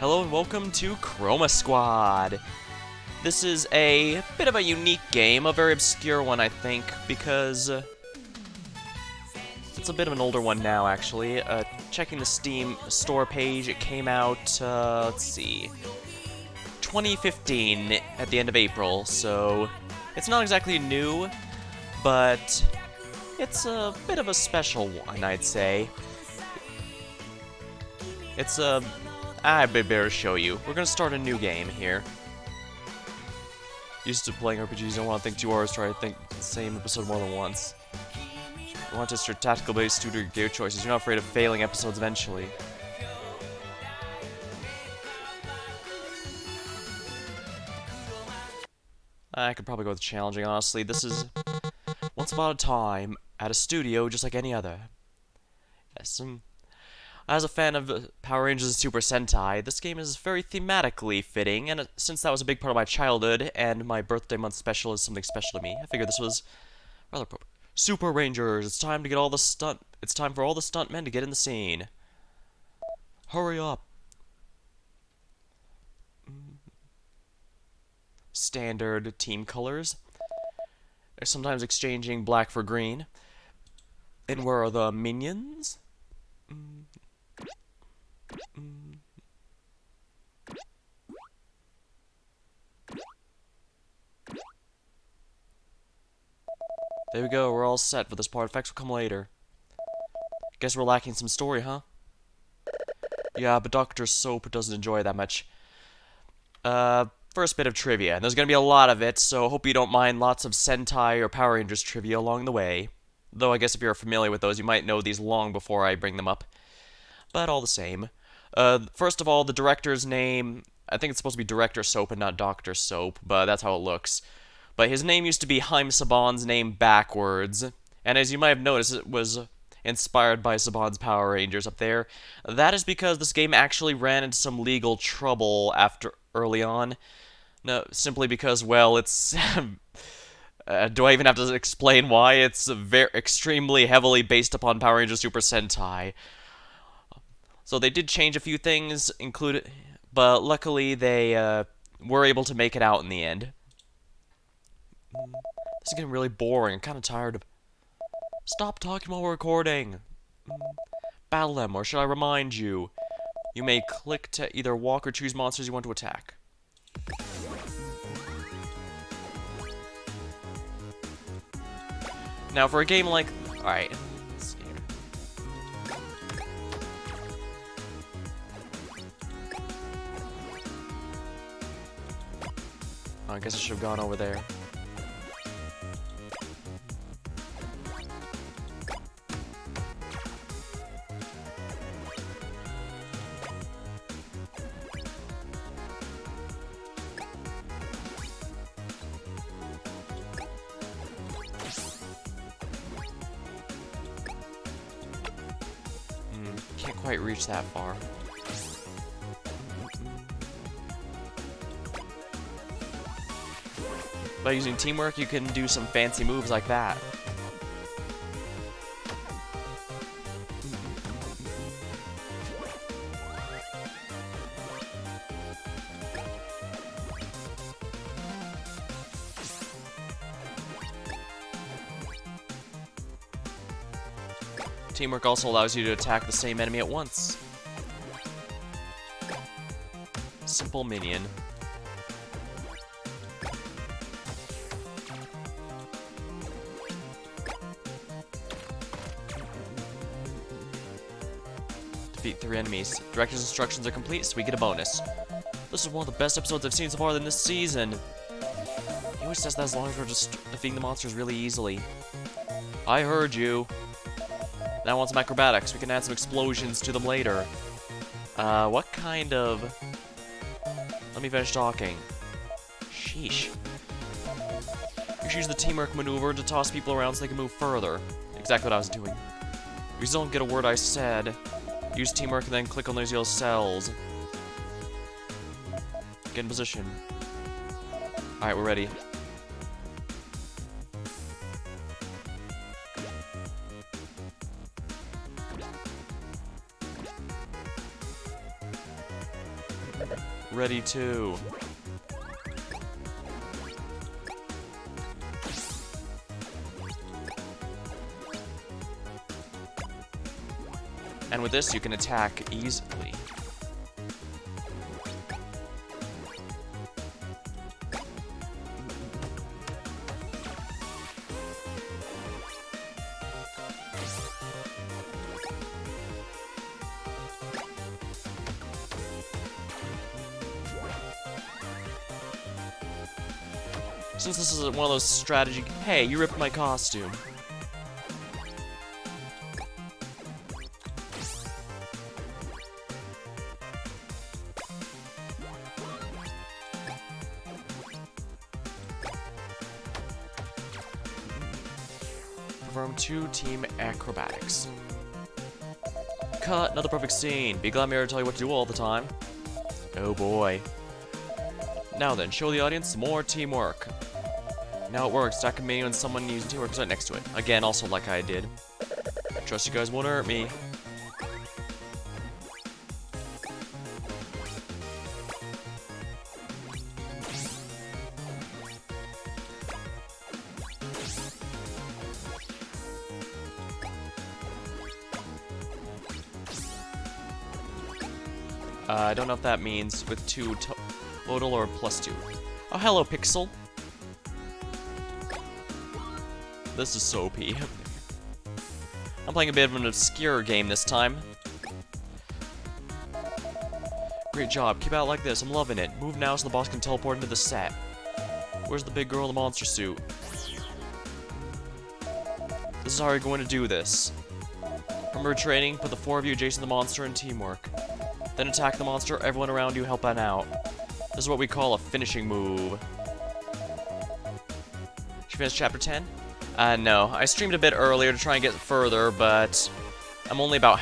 Hello and welcome to Chroma Squad. This is a bit of a unique game, a very obscure one I think, because it's a bit of an older one now actually. Checking the Steam store page, it came out, let's see, 2015 at the end of April, so it's not exactly new, but it's a bit of a special one, I'd say. It's I better show you. We're gonna start a new game here. Used to playing RPGs, don't want to think too hard, try to think the same episode more than once. You want to test your tactical-based due to your gear choices. You're not afraid of failing episodes eventually. I could probably go with challenging, honestly. This is once upon a time at a studio just like any other. Yes, as a fan of Power Rangers and Super Sentai, this game is very thematically fitting, and since that was a big part of my childhood, and my birthday month special is something special to me, I figured this was rather appropriate. Super Rangers, it's time to get all the It's time for all the stuntmen to get in the scene. Hurry up. Standard team colors. They're sometimes exchanging black for green. And where are the minions? There we go, we're all set for this part. Effects will come later. Guess we're lacking some story, huh? Yeah, but Dr. Soap doesn't enjoy it that much. First bit of trivia, and there's gonna be a lot of it, so hope you don't mind lots of Sentai or Power Rangers trivia along the way. Though I guess if you're familiar with those, you might know these long before I bring them up. But all the same. First of all, the director's name, I think it's supposed to be Director Soap and not Dr. Soap, but that's how it looks. But his name used to be Haim Saban's name backwards, and as you might have noticed, it was inspired by Saban's Power Rangers up there. That is because this game actually ran into some legal trouble early on. No, simply because, well, it's... do I even have to explain why? It's extremely heavily based upon Power Rangers Super Sentai. So they did change a few things, but luckily they were able to make it out in the end. This is getting really boring. I'm kind of tired of... Stop talking while we're recording! Battle them, or should I remind you? You may click to either walk or choose monsters you want to attack. Now, for a game like... Alright, let's see here. Oh, I guess I should have gone over there. Can't quite reach that far. By using teamwork, you can do some fancy moves like that. Teamwork also allows you to attack the same enemy at once. Simple minion. Defeat 3 enemies. Director's instructions are complete, so we get a bonus. This is one of the best episodes I've seen so far in this season. He always says that as long as we're just defeating the monsters really easily. I heard you. Now on some acrobatics. We can add some explosions to them later. What kind of... Let me finish talking. Sheesh. You should use the teamwork maneuver to toss people around so they can move further. Exactly what I was doing. If you still don't get a word I said, use teamwork and then click on those yellow cells. Get in position. Alright, we're ready. Ready to. And with this, you can attack easily. Since this is one of those strategy... Hey, you ripped my costume. Perform 2 team acrobatics. Cut! Another perfect scene. Be glad I'm here to tell you what to do all the time. Oh boy. Now then, show the audience some more teamwork. Now it works. Stack a menu and someone using teamwork is right next to it. Again, also like I did. Trust you guys won't hurt me. I don't know if that means with 2 total or +2. Oh, hello, Pixel. This is so OP. I'm playing a bit of an obscure game this time. Great job. Keep out like this. I'm loving it. Move now so the boss can teleport into the set. Where's the big girl in the monster suit? This is how you're going to do this. Remember training? Put the 4 of you adjacent to the monster in teamwork. Then attack the monster. Everyone around you help out. This is what we call a finishing move. Did you finish chapter 10? No. I streamed a bit earlier to try and get further, but I'm only about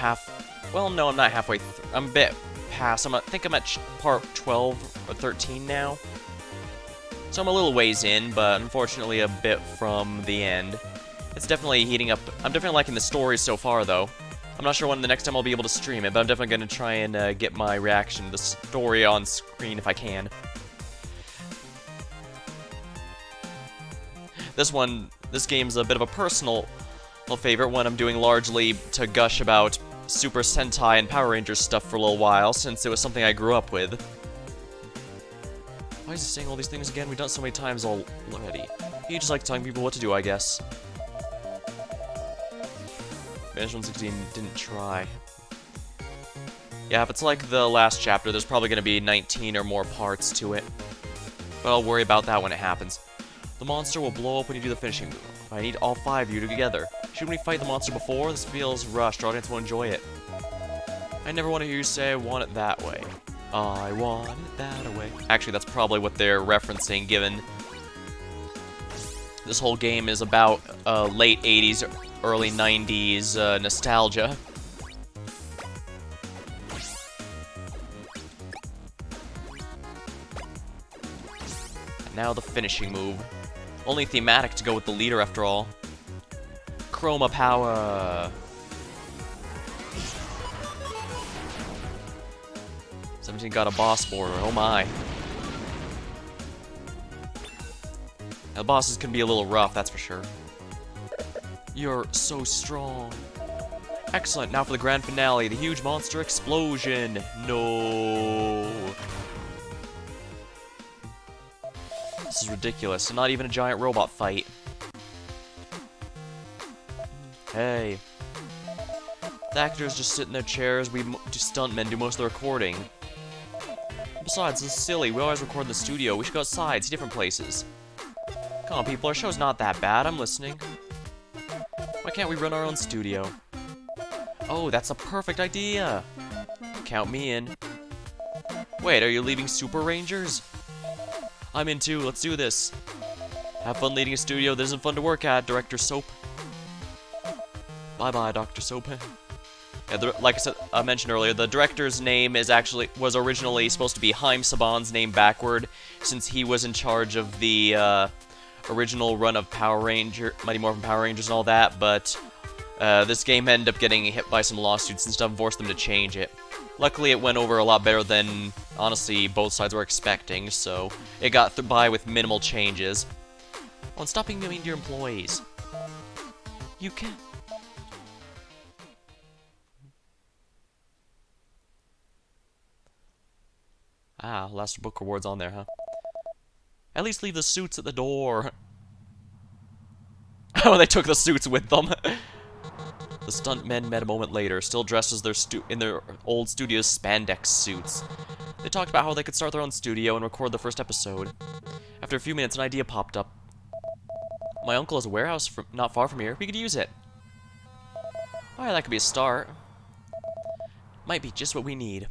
well, no, I'm not halfway through. I'm a bit past. I think I'm at part 12 or 13 now. So I'm a little ways in, but unfortunately a bit from the end. It's definitely heating up. I'm definitely liking the story so far, though. I'm not sure when the next time I'll be able to stream it, but I'm definitely going to try and get my reaction to the story on screen if I can. This game's a bit of a personal favorite, one I'm doing largely to gush about Super Sentai and Power Rangers stuff for a little while, since it was something I grew up with. Why is he saying all these things again? We've done so many times already. He just likes telling people what to do, I guess. Manage 116 didn't try. Yeah, if it's like the last chapter, there's probably going to be 19 or more parts to it. But I'll worry about that when it happens. The monster will blow up when you do the finishing move. I need all 5 of you together. Shouldn't we fight the monster before? This feels rushed. Our audience will enjoy it. I never want to hear you say I want it that way. I want it that way. Actually, that's probably what they're referencing, given this whole game is about late 80s, early 90s nostalgia. And now the finishing move. Only thematic to go with the leader after all. Chroma power. 17 got a boss border, oh my. Now, the bosses can be a little rough, that's for sure. You're so strong. Excellent, now for the grand finale, the huge monster explosion. No. This is ridiculous, and not even a giant robot fight. Hey. The actors just sit in their chairs, we stuntmen do most of the recording. Besides, this is silly, we always record in the studio, we should go outside, see different places. Come on people, our show's not that bad, I'm listening. Why can't we run our own studio? Oh, that's a perfect idea! Count me in. Wait, are you leaving Super Rangers? I'm in too, let's do this. Have fun leading a studio that isn't fun to work at, Director Soap. Bye-bye, Dr. Soap. Yeah, like I mentioned earlier, the director's name was originally supposed to be Haim Saban's name backward, since he was in charge of the original run of Mighty Morphin Power Rangers and all that, but This game ended up getting hit by some lawsuits and stuff and forced them to change it. Luckily, it went over a lot better than, honestly, both sides were expecting, so it got by with minimal changes. Oh, and stop being mean to your employees. You can... Ah, last book rewards on there, huh? At least leave the suits at the door. Oh, they took the suits with them. The stuntmen met a moment later, still dressed as in their old studio's spandex suits. They talked about how they could start their own studio and record the first episode. After a few minutes, an idea popped up. My uncle has a warehouse not far from here. We could use it. Alright, that could be a start. Might be just what we need.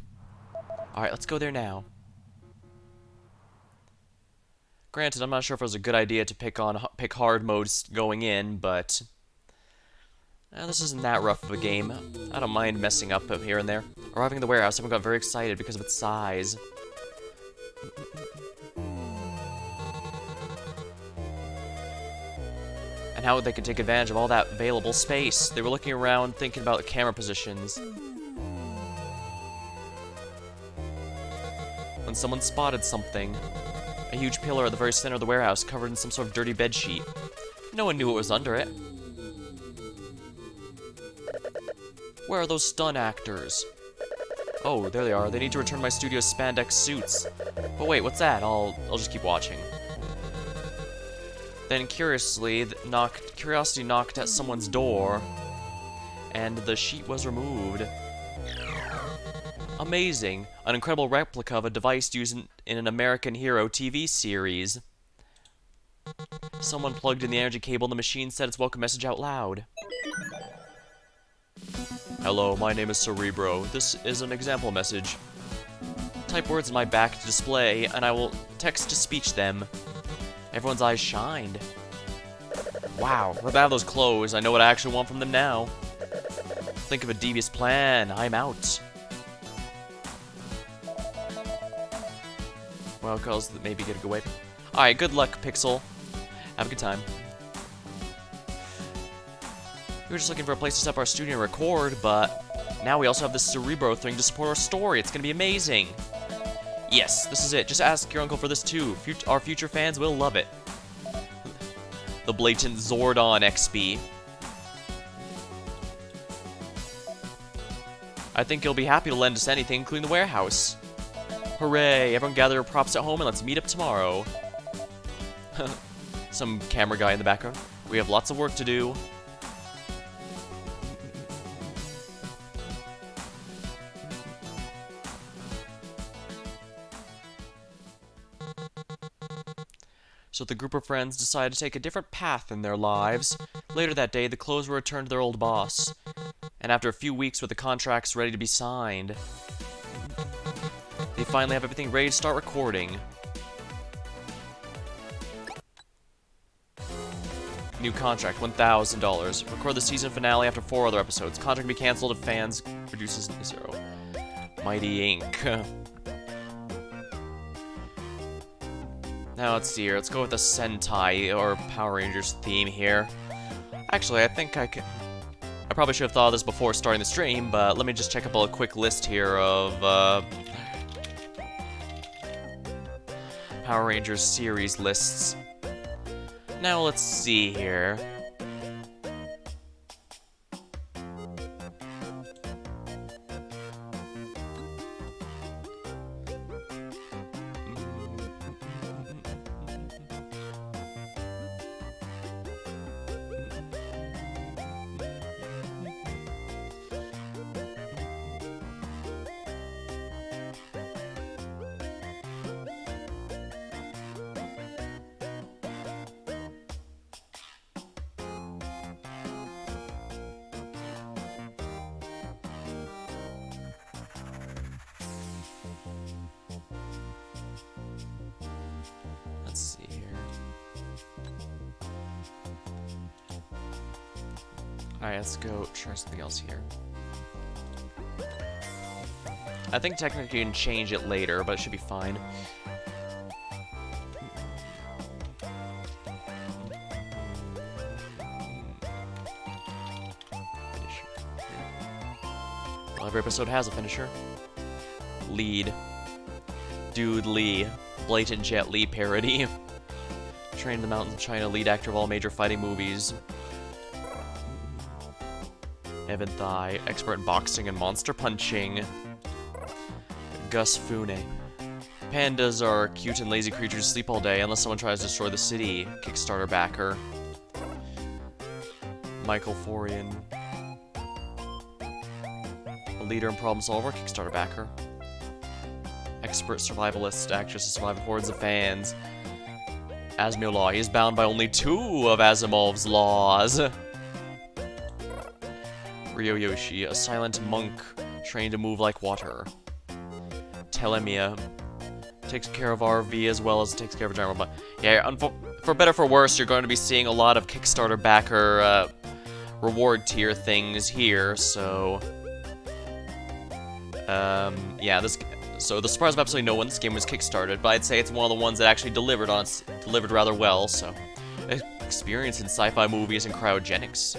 Alright, let's go there now. Granted, I'm not sure if it was a good idea to pick hard modes going in, but... this isn't that rough of a game. I don't mind messing up here and there. Arriving at the warehouse, everyone got very excited because of its size. And how they could take advantage of all that available space. They were looking around, thinking about the camera positions. When someone spotted something. A huge pillar at the very center of the warehouse, covered in some sort of dirty bedsheet. No one knew what was under it. Where are those stunt actors? Oh, there they are. They need to return my studio's spandex suits. But wait, what's that? I'll just keep watching. Then curiosity knocked at someone's door, and the sheet was removed. Amazing! An incredible replica of a device used in an American Hero TV series. Someone plugged in the energy cable and the machine said its welcome message out loud. Hello, my name is Cerebro. This is an example message. Type words in my back to display, and I will text-to-speech them. Everyone's eyes shined. Wow, if I have those clothes, I know what I actually want from them now. Think of a devious plan. I'm out. Well, cause maybe get a good way. Alright, good luck, Pixel. Have a good time. We were just looking for a place to set up our studio and record, but now we also have this Cerebro thing to support our story. It's gonna be amazing. Yes, this is it. Just ask your uncle for this too. Our future fans will love it. The blatant Zordon XP. I think you'll be happy to lend us anything, including the warehouse. Hooray! Everyone gather your props at home and let's meet up tomorrow. Some camera guy in the background. We have lots of work to do. So the group of friends decided to take a different path in their lives. Later that day, the clothes were returned to their old boss. And after a few weeks with the contracts ready to be signed, they finally have everything ready to start recording. New contract, $1,000. Record the season finale after 4 other episodes. Contract can be cancelled if fans produces 0. Mighty Inc. Now let's see here. Let's go with the Sentai or Power Rangers theme here. Actually, I think I probably should have thought of this before starting the stream, but let me just check up a quick list here of Power Rangers series lists. Now let's see here. Let's see here. Alright, let's go try something else here. I think technically you can change it later, but it should be fine. Every episode has a finisher. Lead. Dude Lee. Blatant Jet Li parody. Trained in the mountains of China, lead actor of all major fighting movies. Evan Thigh, expert in boxing and monster punching. Gus Fune. Pandas are cute and lazy creatures who sleep all day unless someone tries to destroy the city. Kickstarter backer. Michael Forian. A leader and problem solver. Kickstarter backer. Expert survivalist, actress to survive hordes of fans. Asimov Law. He is bound by only 2 of Asimov's laws. Ryo Yoshi, a silent monk trained to move like water. Telemia takes care of RV as well as takes care of a giant robot. Yeah, for better or for worse, you're going to be seeing a lot of Kickstarter backer reward tier things here. So, yeah, so the surprise of absolutely no one, this game was kickstarted, but I'd say it's one of the ones that actually delivered rather well. So, experience in sci-fi movies and cryogenics.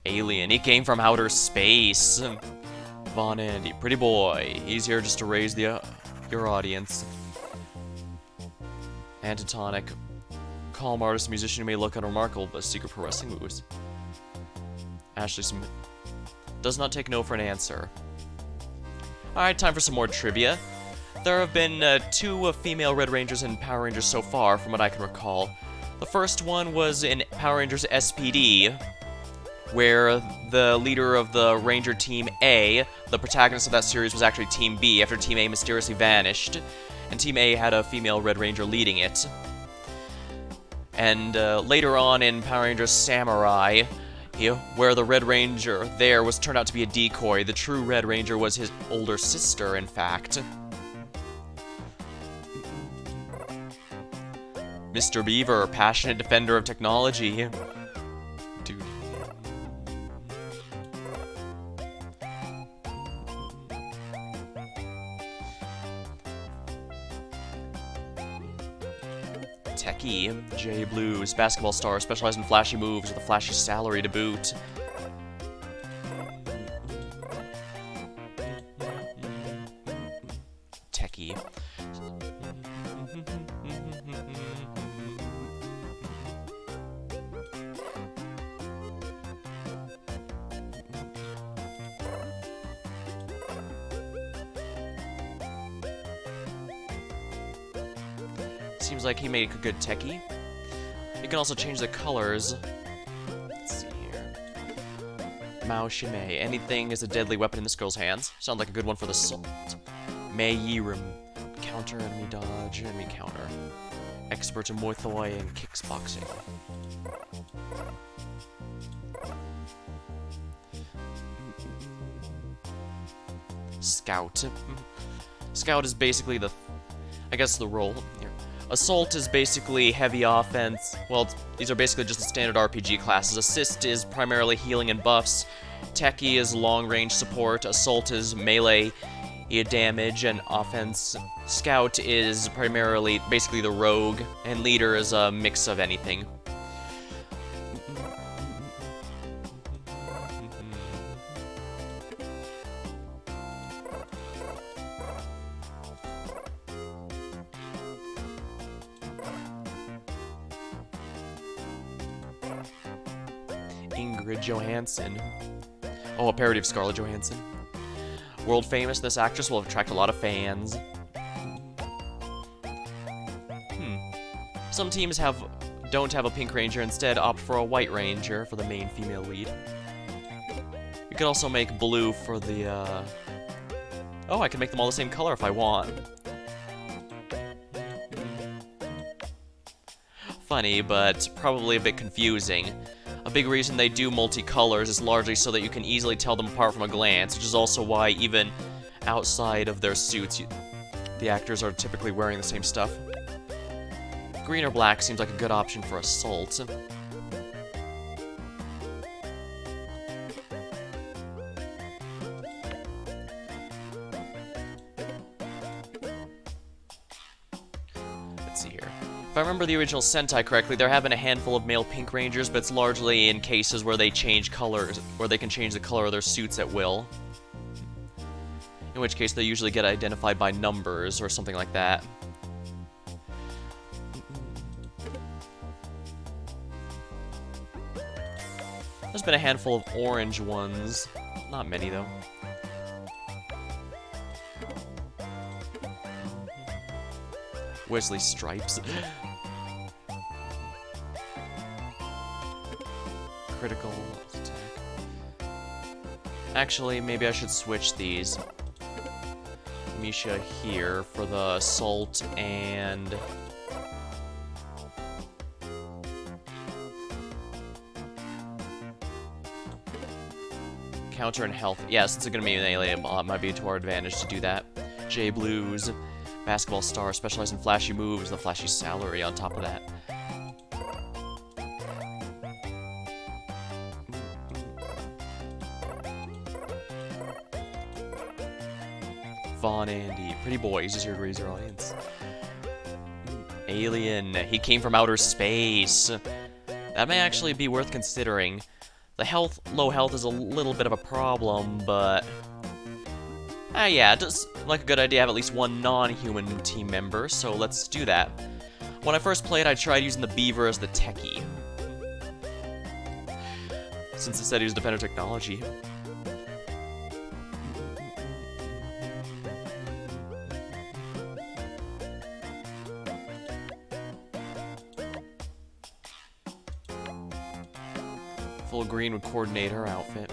Alien, he came from outer space. Von Andy, pretty boy. He's here just to raise your audience. Antatonic, calm artist, musician who may look unremarkable but secret pro wrestling moves. Ashley Smith does not take no for an answer. Alright, time for some more trivia. There have been 2 female Red Rangers in Power Rangers so far, from what I can recall. The first one was in Power Rangers SPD, where the leader of the Ranger Team A, the protagonist of that series, was actually Team B after Team A mysteriously vanished, and Team A had a female Red Ranger leading it. And later on in Power Rangers Samurai, where the Red Ranger there was turned out to be a decoy, the true Red Ranger was his older sister, in fact. Mr. Beaver, passionate defender of technology. Dude. Techie, Jay Blues, basketball star, specialized in flashy moves with a flashy salary to boot. Techie. Seems like he made a good techie. You can also change the colors. Let's see here. Mao Shimei. Anything is a deadly weapon in this girl's hands. Sounds like a good one for the Salt. Mei Yirim. Counter, enemy dodge, enemy counter. Expert in Muay Thai and kickboxing. Scout. Scout is basically the role here. Assault is basically heavy offense. Well, these are basically just the standard RPG classes. Assist is primarily healing and buffs. Techie is long-range support. Assault is melee damage and offense. Scout is primarily basically the rogue. And leader is a mix of anything. Ingrid Johansson. Oh, a parody of Scarlett Johansson. World famous, this actress will attract a lot of fans. Some teams don't have a pink ranger, instead opt for a white ranger for the main female lead. You can also make blue for the, Oh, I can make them all the same color if I want. Funny, but probably a bit confusing. A big reason they do multicolors is largely so that you can easily tell them apart from a glance, which is also why even outside of their suits, the actors are typically wearing the same stuff. Green or black seems like a good option for Assault. Let's see here. If I remember the original Sentai correctly, there have been a handful of male Pink Rangers, but it's largely in cases where they change colors, where they can change the color of their suits at will. In which case they usually get identified by numbers or something like that. There's been a handful of orange ones. Not many, though. Wesley Stripes. Critical attack. Actually, maybe I should switch these. Misha here for the assault and... counter and health. Yeah, since it's gonna be an alien bot, it might be to our advantage to do that. J Blues, basketball star, specialized in flashy moves, the flashy salary on top of that. Vaughn Andy, pretty boys, just here to raise your audience. Alien, he came from outer space. That may actually be worth considering. The low health is a little bit of a problem, but... yeah, just like a good idea to have at least one non-human team member, so let's do that. When I first played, I tried using the Beaver as the techie. Since it said he was Defender Technology. Full green would coordinate her outfit.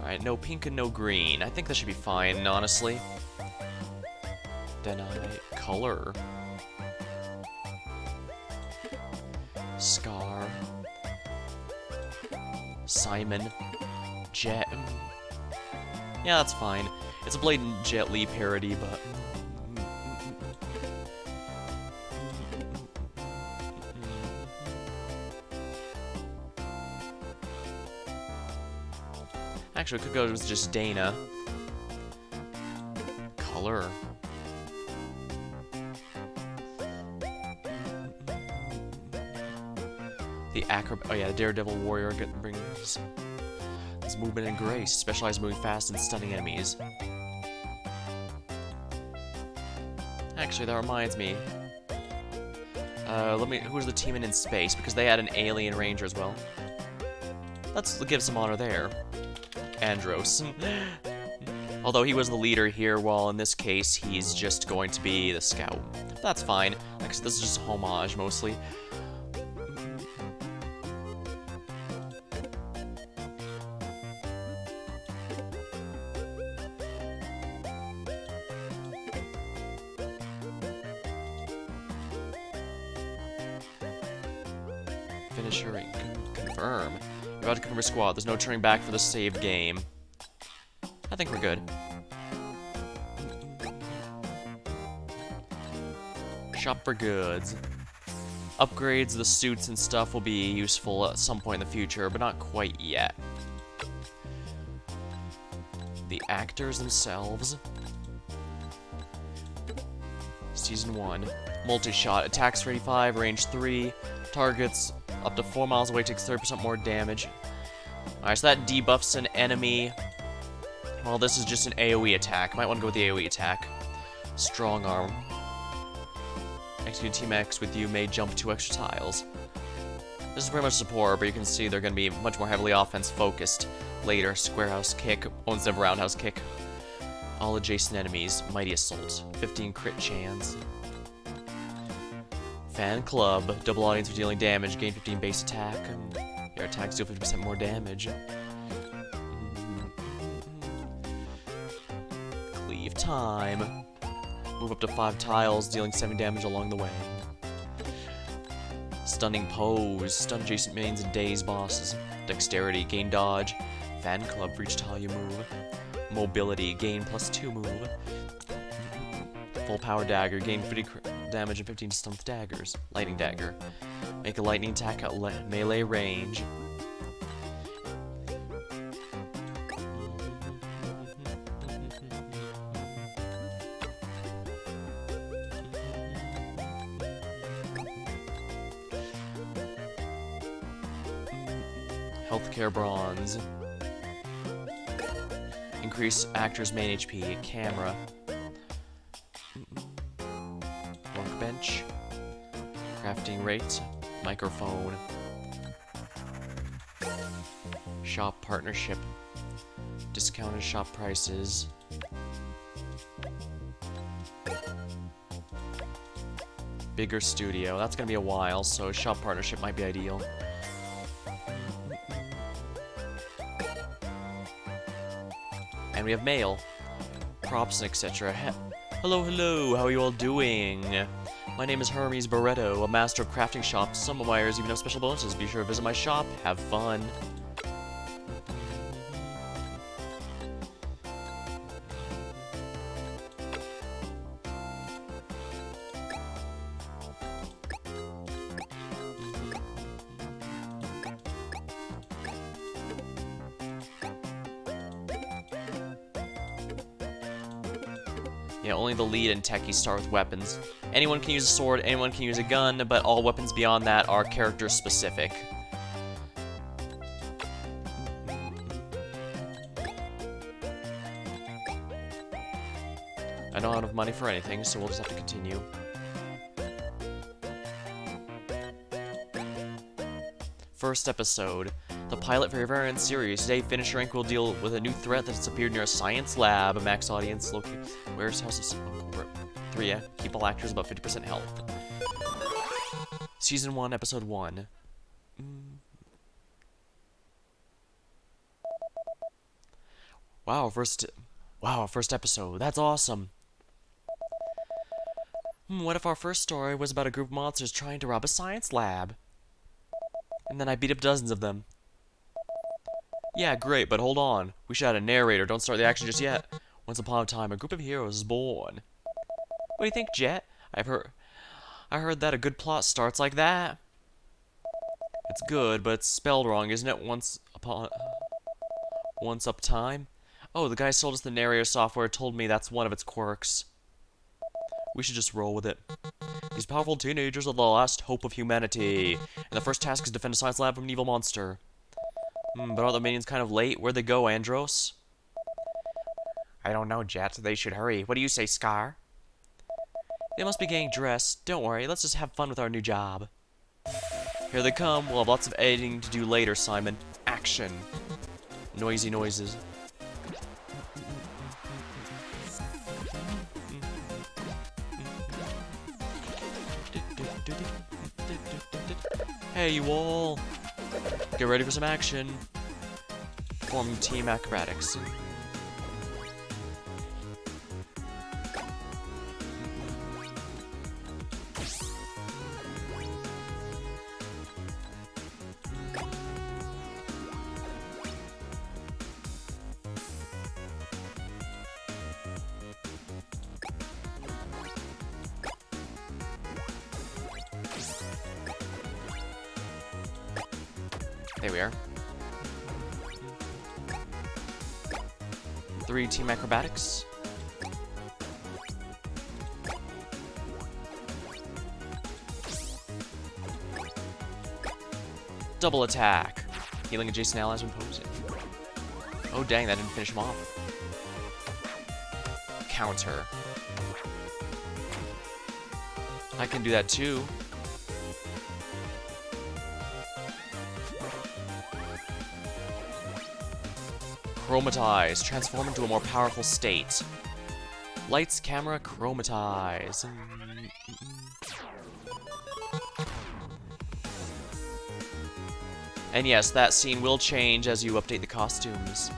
Alright, no pink and no green. I think that should be fine, honestly. Deny color. Scar. Simon. Jet. Yeah, that's fine. It's a blatant Jet Li parody, but... Actually, it could go with just Dana. Color. The acrobat. Oh yeah, the Daredevil Warrior brings his movement and grace, specialized moving fast and stunning enemies. Actually, that reminds me. Who's the team in space? Because they had an alien ranger as well. Let's give some honor there. Andros. Although he was the leader here, while in this case, he's just going to be the scout. That's fine. Actually, this is just a homage, mostly. Finish her and confirm. You're about to confirm your squad. There's no turning back for the saved game. I think we're good. Shop for goods. Upgrades, the suits and stuff will be useful at some point in the future, but not quite yet. The actors themselves. Season 1. Multi-shot. Attacks for 85, range 3. Targets up to 4 miles away, takes 30% more damage. Alright, so that debuffs an enemy. Well, this is just an AoE attack. Might want to go with the AoE attack. Strong arm. Execute Team X with you may jump 2 extra tiles. This is pretty much support, but you can see they're going to be much more heavily offense-focused later. Square House Kick, instead of Roundhouse Kick. All adjacent enemies. Mighty Assault. 15 crit chance. Fan Club. Double audience for dealing damage. Gain 15 base attack. Your attacks deal 50% more damage. Cleave time. Move up to 5 tiles, dealing 7 damage along the way. Stunning Pose. Stun adjacent minions and daze bosses. Dexterity. Gain dodge. Fan Club for each tile you move. Mobility. Gain +2 move. Full Power Dagger. Gain 50 damage and 15 stun with daggers. Lightning Dagger. Make a lightning attack at melee range. Healthcare bronze. Increase actor's main HP. Camera. Workbench. Crafting rate. Microphone. Shop partnership. Discounted shop prices. Bigger studio. That's gonna be a while, so shop partnership might be ideal. And we have mail, props, etc. Hello, hello, how are you all doing? My name is Hermes Barretto, a master of crafting shops. Some of my buyers even have special bonuses. Be sure to visit my shop. Have fun. Yeah, only the lead and techies start with weapons. Anyone can use a sword, anyone can use a gun, but all weapons beyond that are character specific. I don't have enough money for anything, so we'll just have to continue. First episode. The pilot for your variant series. Today, Finisher Inc. will deal with a new threat that's appeared near a science lab. A max audience located. Where's House of 3, yeah. Keep all actors about 50% health. Season 1, Episode 1. Wow, first episode. That's awesome. What if our first story was about a group of monsters trying to rob a science lab? And then I beat up dozens of them. Yeah, great, but hold on. We should add a narrator. Don't start the action just yet. Once upon a time, a group of heroes was born. What do you think, Jet? I heard that a good plot starts like that. It's good, but it's spelled wrong, isn't it? Once up time. Oh, the guy who sold us the narrator software told me that's one of its quirks. We should just roll with it. These powerful teenagers are the last hope of humanity, and the first task is to defend a science lab from an evil monster. But aren't the minions kind of late? Where'd they go, Andros? I don't know, Jet. They should hurry. What do you say, Scar? They must be getting dressed. Don't worry, let's just have fun with our new job. Here they come. We'll have lots of editing to do later, Simon. Action. Noisy noises. Hey, you all. Get ready for some action. Forming team acrobatics. There we are. 3 team acrobatics. Double attack. Healing adjacent allies when posing. Oh dang, that didn't finish him off. Counter. I can do that too. Chromatize. Transform into a more powerful state. Lights, camera, chromatize. And yes, that scene will change as you update the costumes.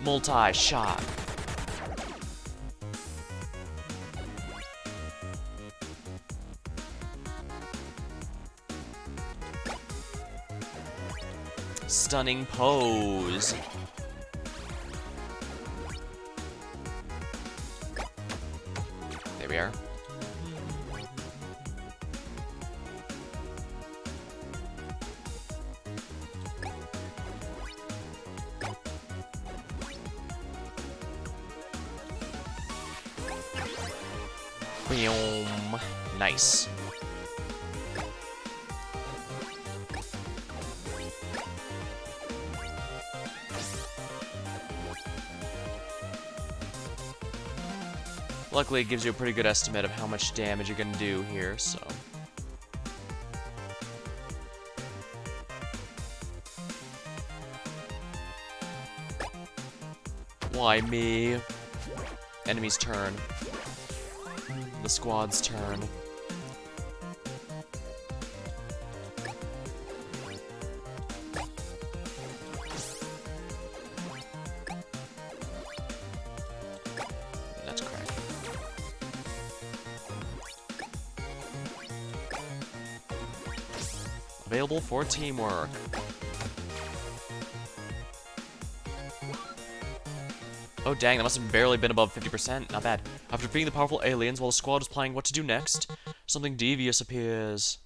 Multi-shot. Stunning pose. Boom. Nice. Luckily, it gives you a pretty good estimate of how much damage you're gonna do here, so... Why me? Enemy's turn. The squad's turn. That's correct. Available for teamwork. Oh dang, that must have barely been above 50%. Not bad. After defeating the powerful aliens while the squad is planning what to do next, something devious appears.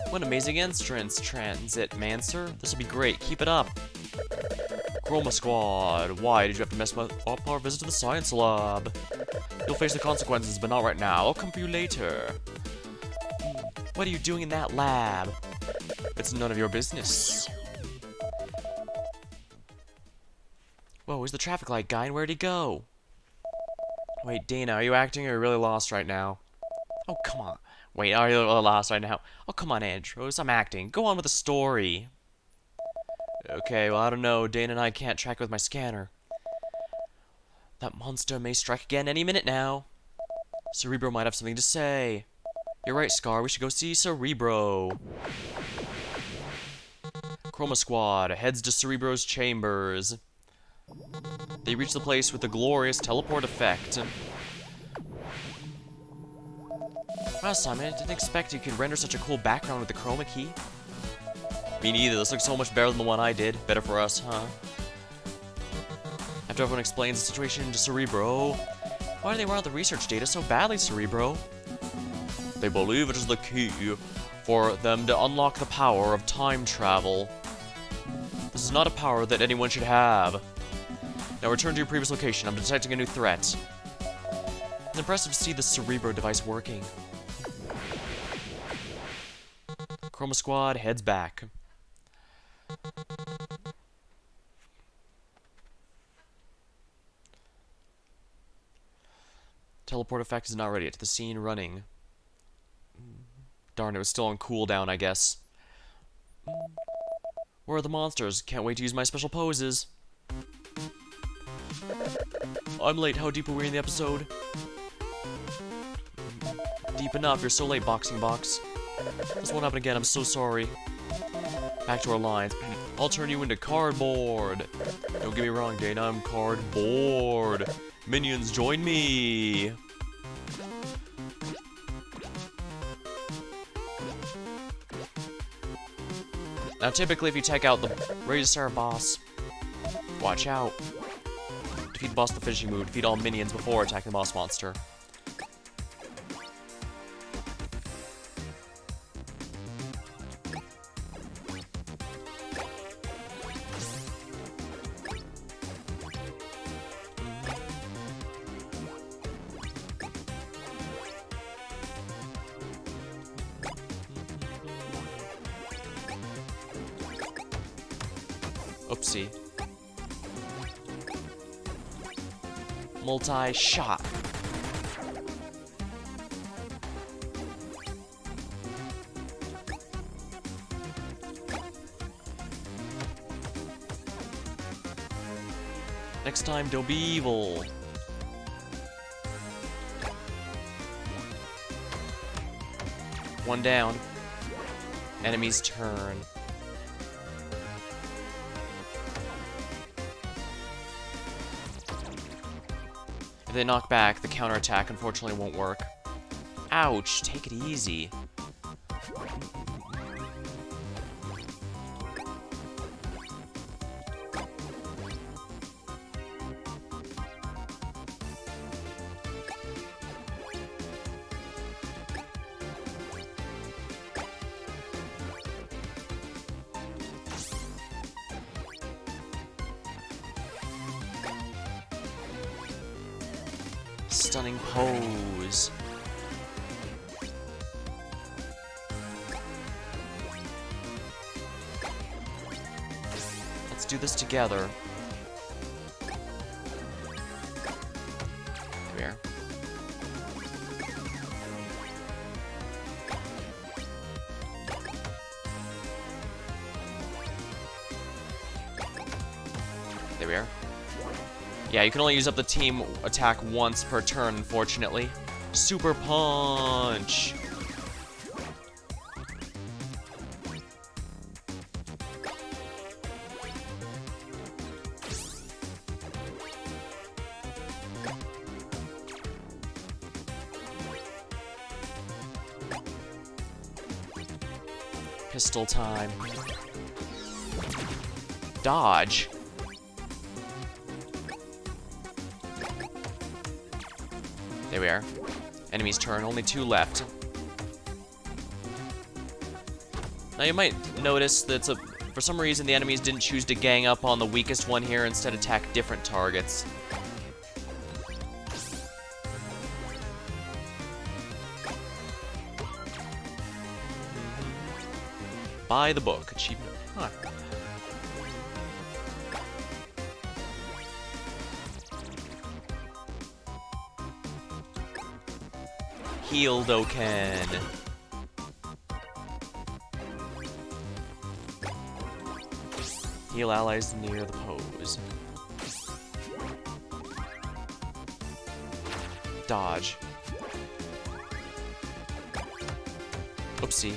What an amazing entrance, Transit Mancer. This will be great. Keep it up. Chroma Squad, why did you have to mess up our visit to the science lab? You'll face the consequences, but not right now. I'll come for you later. What are you doing in that lab? It's none of your business. Whoa, where's the traffic light guy and where'd he go? Wait, Dana, are you acting or are you really lost right now? Oh, come on. Wait, are you really lost right now? Oh, come on, Andrews, I'm acting. Go on with the story. Okay, well, I don't know. Dana and I can't track with my scanner. That monster may strike again any minute now. Cerebro might have something to say. You're right, Scar. We should go see Cerebro. Chroma Squad heads to Cerebro's chambers. They reach the place with the glorious teleport effect. Wow, Simon, I didn't expect you could render such a cool background with the chroma key. Me neither. This looks so much better than the one I did. Better for us, huh? After everyone explains the situation to Cerebro, why do they want the research data so badly, Cerebro? They believe it is the key for them to unlock the power of time travel. This is not a power that anyone should have. Now return to your previous location. I'm detecting a new threat. It's impressive to see the Cerebro device working. Chroma Squad heads back. Teleport effect is not ready yet. The scene running. Darn, it was still on cooldown, I guess. Where are the monsters? Can't wait to use my special poses. I'm late. How deep are we in the episode? Deep enough. You're so late, Boxing Box. This won't happen again. I'm so sorry. Back to our lines. I'll turn you into cardboard. Don't get me wrong, Dana. I'm cardboard. Minions, join me. Now, typically, if you take out the Razor boss, watch out. Defeat the boss with the finishing move. Defeat all minions before attacking the boss monster. Oopsie. Multi-shot. Next time, don't be evil. One down. Enemy's turn. If they knock back, the counterattack unfortunately won't work. Ouch, take it easy. Stunning pose. Let's do this together. Come here. There we are. Yeah, you can only use up the team attack once per turn, unfortunately. Super Punch! Pistol time. Dodge. There we are. Enemy's turn, only 2 left. Now you might notice that for some reason the enemies didn't choose to gang up on the weakest one here, instead attack different targets. By the book, achievement. Huh. Heal Doken. Heal allies near the pose. Dodge. Oopsie.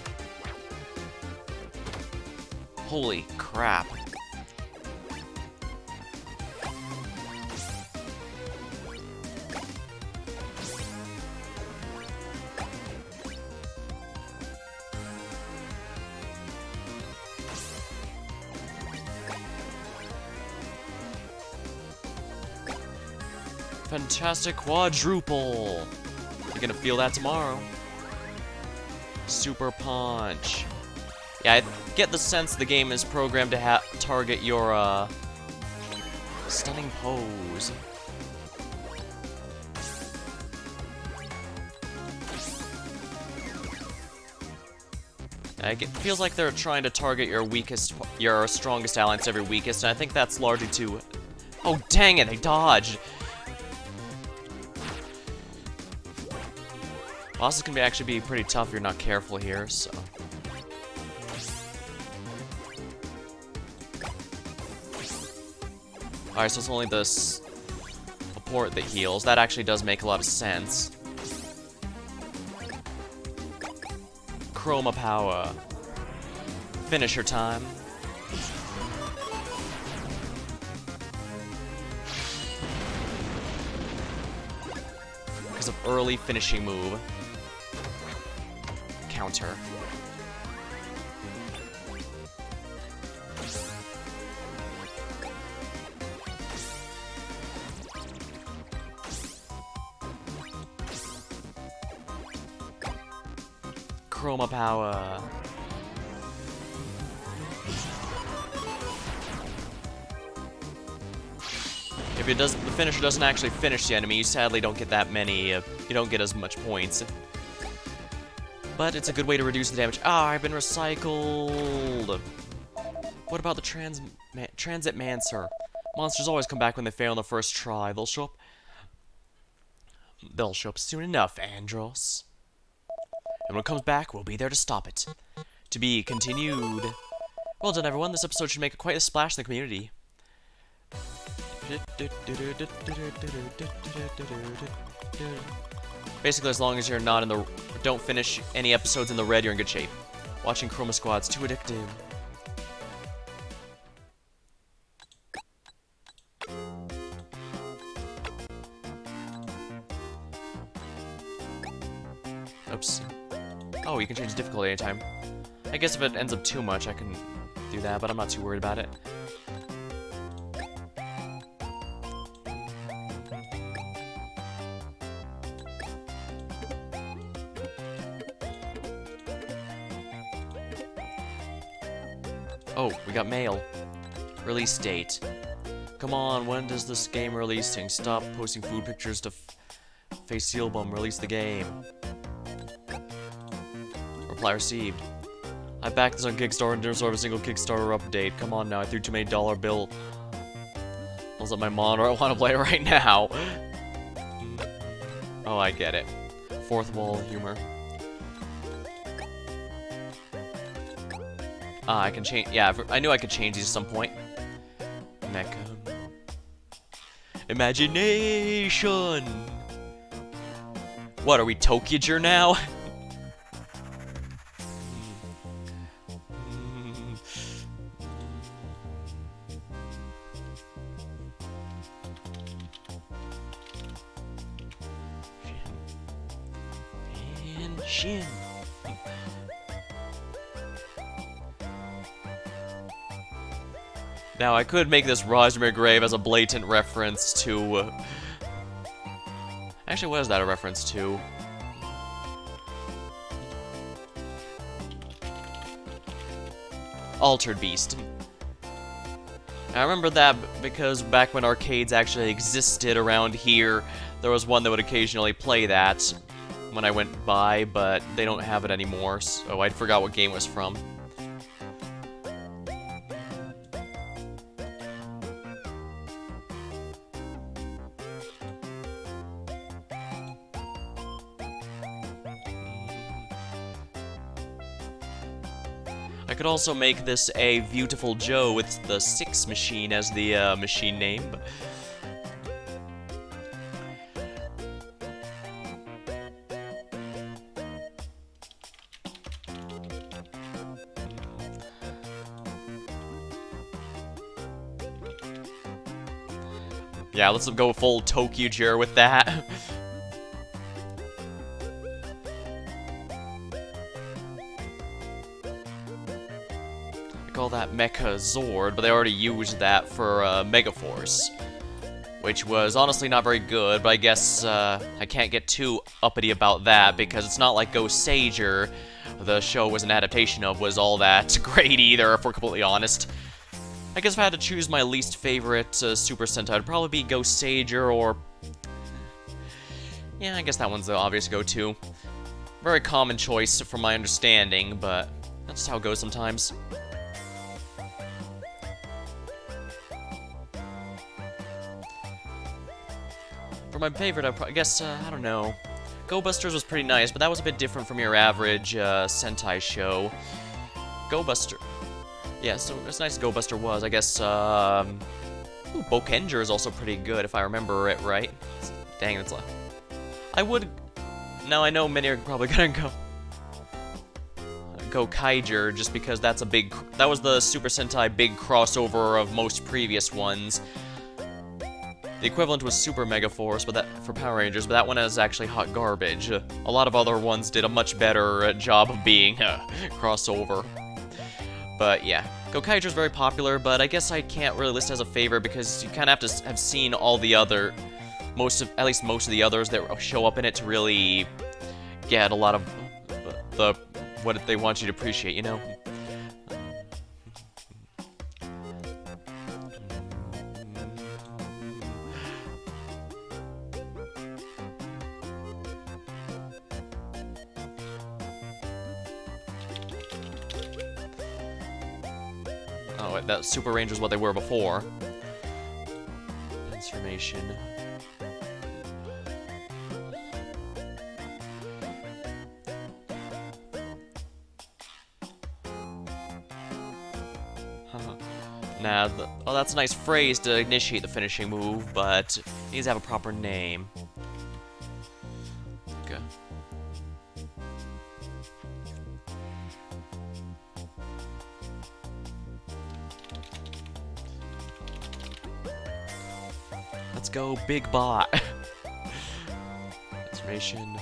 Holy crap. Fantastic quadruple! You're gonna feel that tomorrow. Super Punch. Yeah, I get the sense the game is programmed to target your, stunning pose. It feels like they're trying to target your strongest ally instead of your weakest, and I think that's largely to... Oh, dang it, they dodged! Bosses can actually be pretty tough if you're not careful here, so... Alright, so it's only this support that heals. That actually does make a lot of sense. Chroma power. Finisher time. Because of early finishing move. Counter. Chroma power. If it doesn't, the finisher doesn't actually finish the enemy, you sadly don't get that many, you don't get as much points. But it's a good way to reduce the damage. Ah, I've been recycled! What about the Transit Mancer? Monsters always come back when they fail on the first try. They'll show up soon enough, Andros. And when it comes back, we'll be there to stop it. To be continued. Well done, everyone. This episode should make quite a splash in the community. Basically, as long as you're not in the... Don't finish any episodes in the red, you're in good shape. Watching Chroma Squad's too addictive. Oops. Oh, you can change the difficulty anytime. I guess if it ends up too much, I can do that, but I'm not too worried about it. Oh, we got mail. Release date. Come on, when does this game releasing? Stop posting food pictures to Hey Sealbum, release the game. Reply received. I backed this on Kickstarter and didn't absorb a single Kickstarter update. Come on now, I threw too many dollar bills. Pulls up my monitor, I want to play it right now. Oh, I get it. Fourth wall humor. Ah, I can change. Yeah, I knew I could change these at some point. Mecha. Imagination! What, are we Tokyager now? Shin. Now, I could make this Rosemary Grave as a blatant reference to... Actually, what is that a reference to? Altered Beast. I remember that because back when arcades actually existed around here, there was one that would occasionally play that when I went by, but they don't have it anymore, so I forgot what game it was from. I could also make this a Beautiful Joe with the 6 machine as the machine name. Yeah, let's go full Tokyager with that. Call that Mecha Zord, but they already used that for Megaforce, which was honestly not very good, but I guess I can't get too uppity about that because it's not like Ghost Sager, the show was an adaptation of, was all that great either, if we're completely honest. I guess if I had to choose my least favorite Super Sentai, it'd probably be Ghost Sager or... Yeah, I guess that one's the obvious go-to. Very common choice from my understanding, but that's just how it goes sometimes. For my favorite, I guess, I don't know. Go Busters was pretty nice, but that was a bit different from your average Sentai show. Go Buster. Yeah, so as nice as Go Buster was, I guess, ooh, Bokenger is also pretty good, if I remember it right. Dang, that's like... I would... Now, I know many are probably gonna go Kaiger, just because that's a big... That was the Super Sentai big crossover of most previous ones. The equivalent was Super Megaforce, but that for Power Rangers, but that one is actually hot garbage. A lot of other ones did a much better job of being crossover. But yeah, Gokaiger is very popular, but I guess I can't really list it as a favorite because you kind of have to have seen all the other, at least most of the others that show up in it to really get a lot of what they want you to appreciate, you know? Oh, that Super Rangers what they were before. Transformation. Nah, oh, that's a nice phrase to initiate the finishing move, but it needs to have a proper name. Okay. Let's go, Big Bot. Transformation.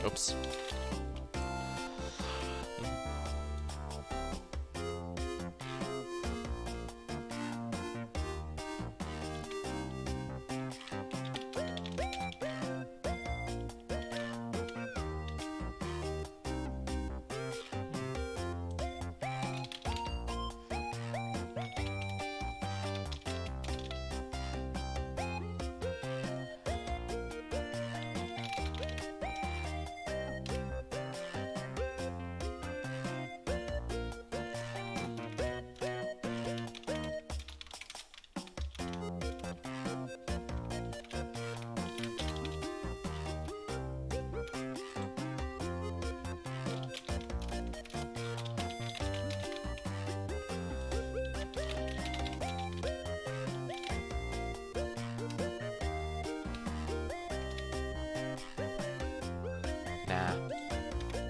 Oops.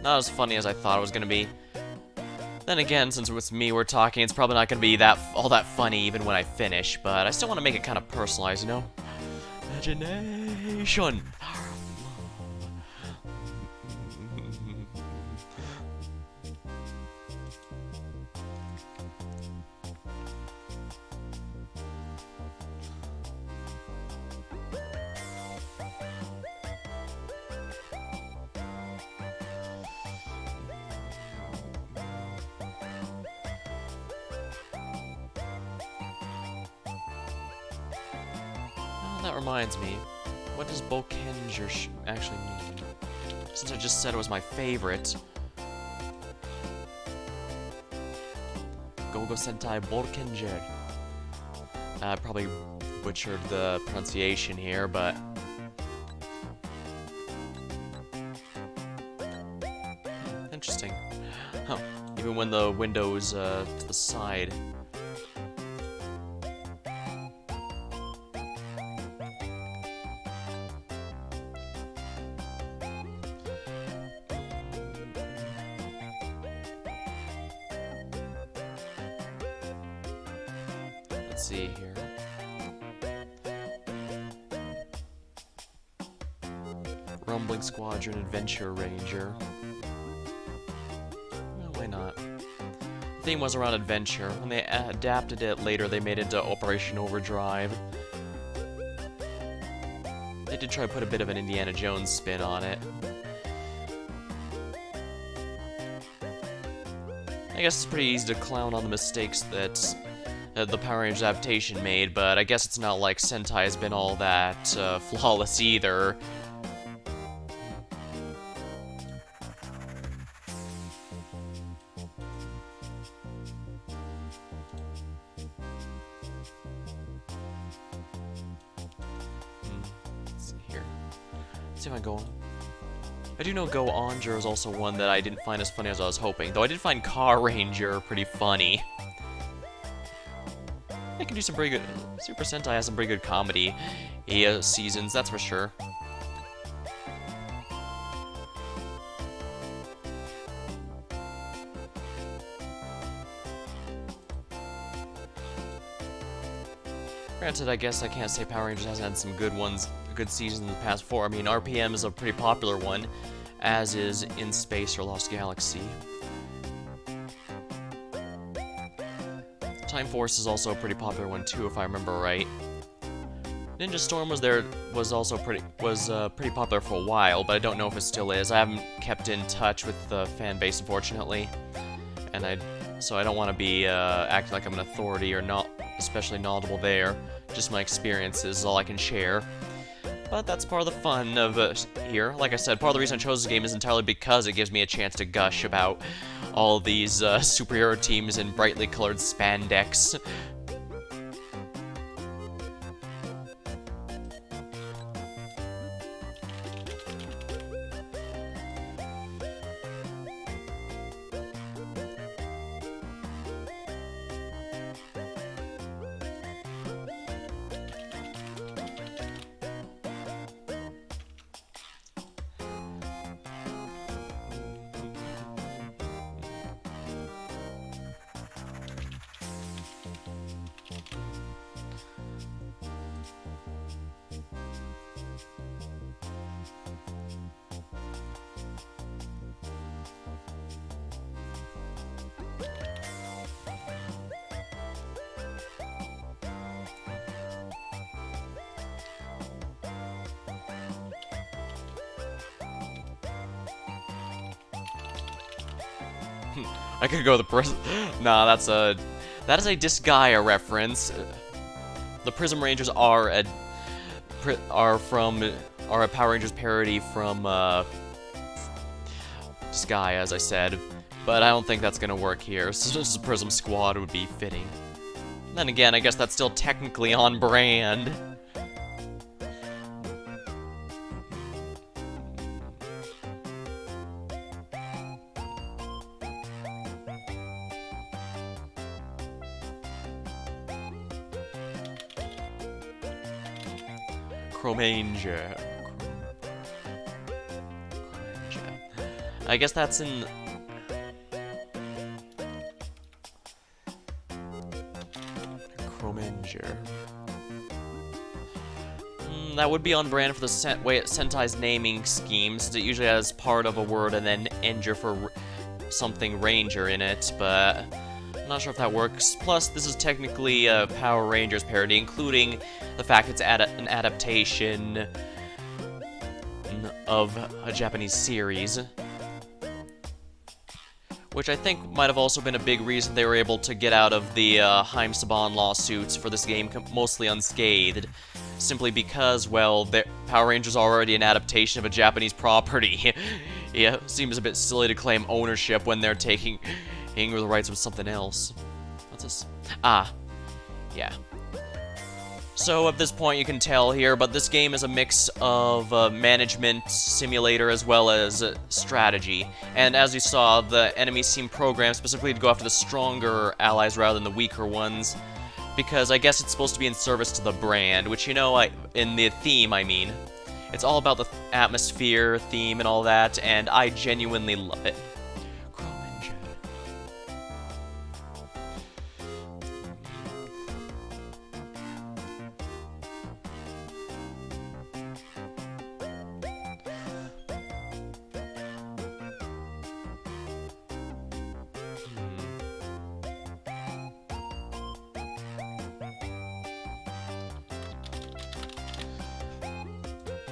Not as funny as I thought it was gonna be. Then again, since it's me we're talking, it's probably not gonna be all that funny even when I finish, but I still want to make it kind of personalized, you know? Imagination! That reminds me, what does Bokenger actually mean? Since I just said it was my favorite. Gogo Sentai Bokenger. I probably butchered the pronunciation here, but... Interesting. Huh. Even when the window's to the side. Let's see here. Rumbling Squadron Adventure Ranger. Well, why not? The theme was around adventure. When they adapted it later, they made it into Operation Overdrive. They did try to put a bit of an Indiana Jones spin on it. I guess it's pretty easy to clown on the mistakes that the Power Rangers adaptation made, but I guess it's not like Sentai has been all that flawless either. Let's see here. Let's see if I go on. I do know Go Onger is also one that I didn't find as funny as I was hoping, though I did find Car Ranger pretty funny. They can do some pretty good... Super Sentai has some pretty good comedy seasons, that's for sure. Granted, I guess I can't say Power Rangers hasn't had some good ones, good seasons in the past four. I mean, RPM is a pretty popular one, as is In Space or Lost Galaxy. Time Force is also a pretty popular one too, if I remember right. Ninja Storm was also pretty popular for a while, but I don't know if it still is. I haven't kept in touch with the fan base, unfortunately, and so I don't want to be acting like I'm an authority or not especially knowledgeable there. Just my experiences is all I can share. But that's part of the fun of here. Like I said, part of the reason I chose this game is entirely because it gives me a chance to gush about all these superhero teams in brightly colored spandex. I could go with the Prism. Nah, that is a Disgaea reference. The Prism Rangers are a Power Rangers parody from Disgaea, as I said, but I don't think that's gonna work here. So just a Prism Squad would be fitting. Then again, I guess that's still technically on brand. Chroma. I guess that's in... Chroma. That would be on brand for the way Sentai's naming scheme, since it usually has part of a word and then Enger for something Ranger in it, but I'm not sure if that works. Plus, this is technically a Power Rangers parody, including the fact it's an adaptation of a Japanese series, which I think might have also been a big reason they were able to get out of the Haim Saban lawsuits for this game mostly unscathed, simply because, well, Power Rangers are already an adaptation of a Japanese property. Yeah, seems a bit silly to claim ownership when they're taking the rights of something else. What's this? Ah, yeah. So at this point you can tell here, but this game is a mix of management simulator as well as strategy. And as you saw, the enemies seem programmed specifically to go after the stronger allies rather than the weaker ones, because I guess it's supposed to be in service to the brand, which, you know, in the theme, I mean. It's all about the atmosphere, theme, and all that, and I genuinely love it.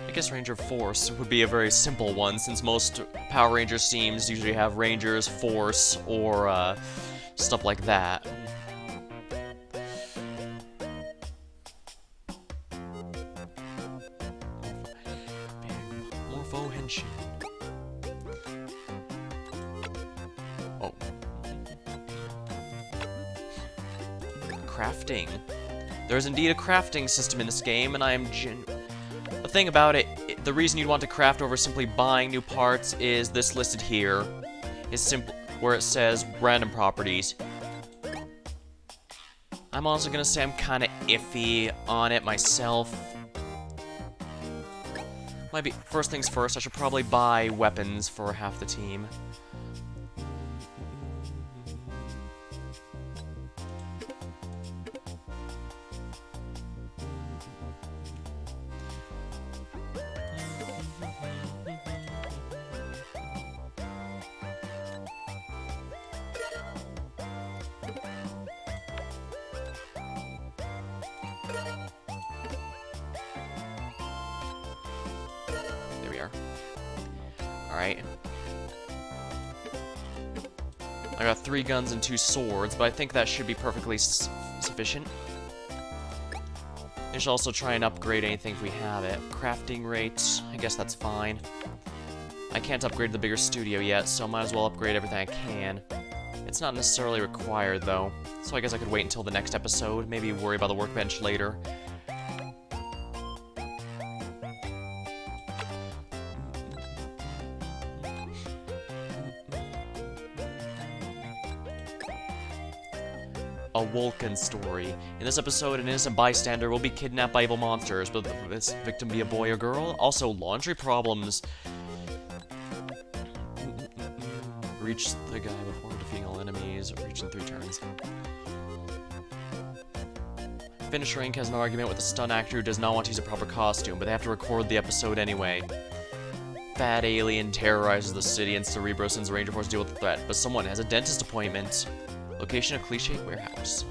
I guess Ranger Force would be a very simple one, since most Power Rangers teams usually have Rangers, Force, or stuff like that. Morpho Henshin. Oh. Crafting. There is indeed a crafting system in this game, and I am The thing about it, the reason you'd want to craft over simply buying new parts is this listed here, where it says random properties. I'm also gonna say I'm kinda iffy on it myself. Might be, first things first, I should probably buy weapons for half the team. Alright. I got 3 guns and 2 swords, but I think that should be perfectly sufficient. I should also try and upgrade anything if we have it. Crafting rates, I guess that's fine. I can't upgrade the bigger studio yet, so I might as well upgrade everything I can. It's not necessarily required, though, so I guess I could wait until the next episode, maybe worry about the workbench later. A Vulcan story. In this episode, an innocent bystander will be kidnapped by evil monsters. Will this victim be a boy or girl? Also, laundry problems. Reach the guy before defeating all enemies. Reach in 3 turns. Finish Rank has an argument with a stunt actor who does not want to use a proper costume, but they have to record the episode anyway. Fat alien terrorizes the city and Cerebro sends the Ranger Force to deal with the threat, but someone has a dentist appointment. Location of Cliché Warehouse.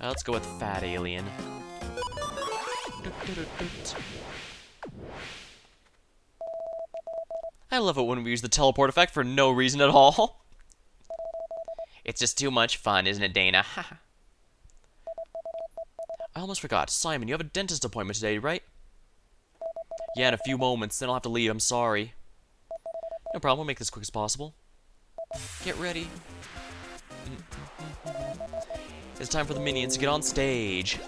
Let's go with Fat Alien. I love it when we use the teleport effect for no reason at all. It's just too much fun, isn't it, Dana? I almost forgot. Simon, you have a dentist appointment today, right? Yeah, in a few moments, then I'll have to leave. I'm sorry. No problem, we'll make this as quick as possible. Get ready. It's time for the minions to get on stage.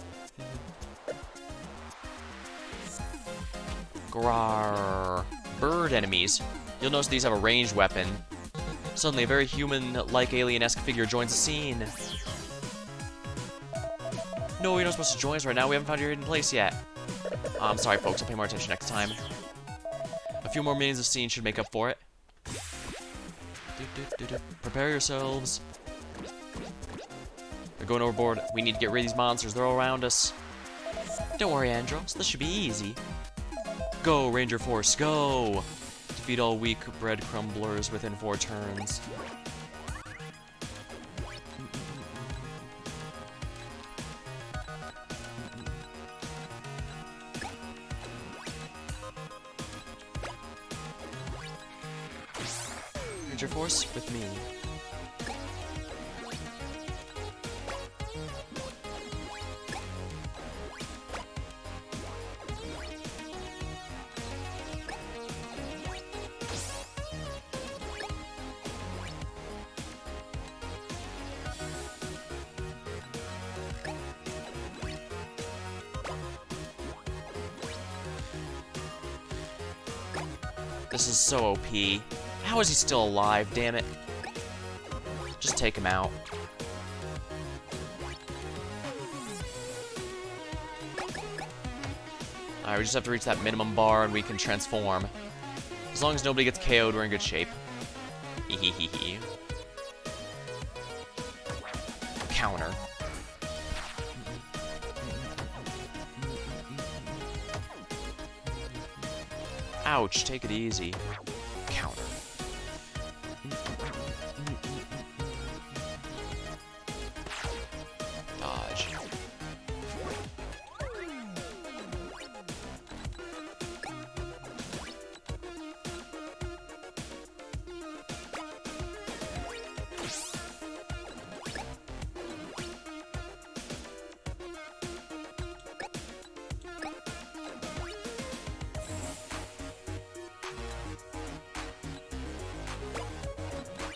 Grrrr. Bird enemies. You'll notice these have a ranged weapon. Suddenly, a very human-like alien-esque figure joins the scene. No, you're not supposed to join us right now. We haven't found your hidden place yet. I'm sorry, folks. I'll pay more attention next time. A few more minions of scene should make up for it. Prepare yourselves. They're going overboard. We need to get rid of these monsters. They're all around us. Don't worry, Andros. This should be easy. Go, Ranger Force, go! Defeat all weak bread crumblers within 4 turns. Ranger Force with me. This is so OP. How is he still alive, damn it? Just take him out. Alright, we just have to reach that minimum bar and we can transform. As long as nobody gets KO'd, we're in good shape. Hehehehe. Counter. Ouch, take it easy. Counter. Dodge.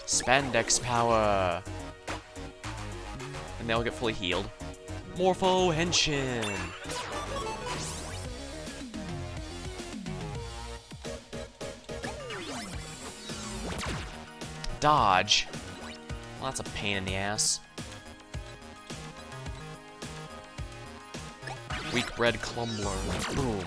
Spandex power! And they'll get fully healed. Morpho Henshin! Dodge. Well, that's a pain in the ass. Weak bread clumbler. Boom.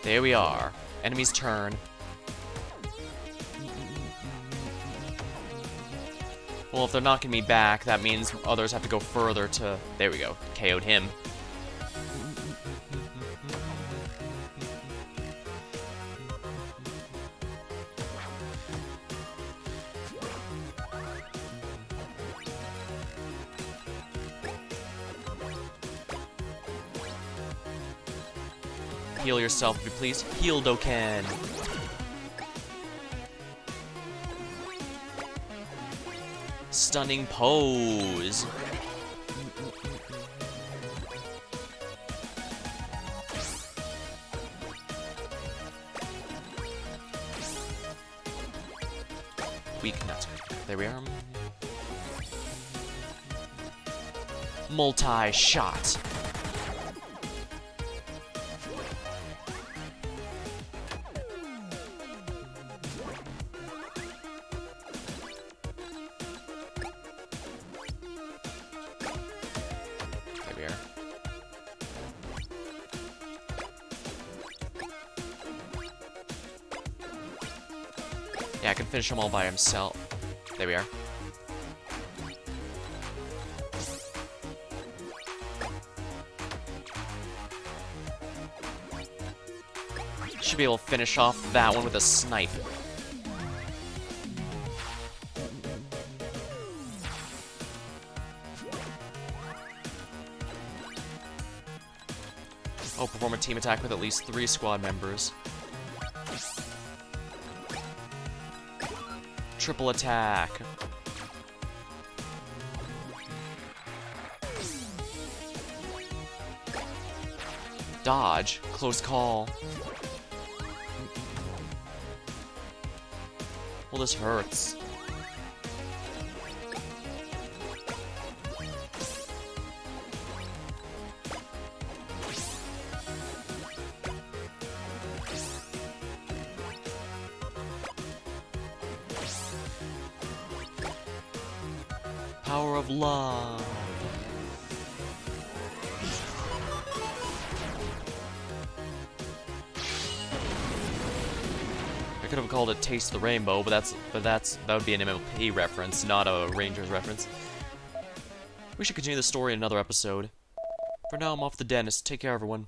There we are. Enemy's turn. Well, if they're knocking me back, that means others have to go further to... There we go. KO'd him. Heal yourself, if you please. Heal Dokkan. Stunning pose. Weak nut. There we are. Multi-shot. Yeah, I can finish him all by himself. There we are. Should be able to finish off that one with a snipe. Oh, perform a team attack with at least 3 squad members. Triple attack. Dodge. Close call. Well, this hurts. Power of love. I could have called it Taste the Rainbow, but that would be an MLP reference, not a Rangers reference. We should continue the story in another episode. For now, I'm off to the dentist. Take care, everyone.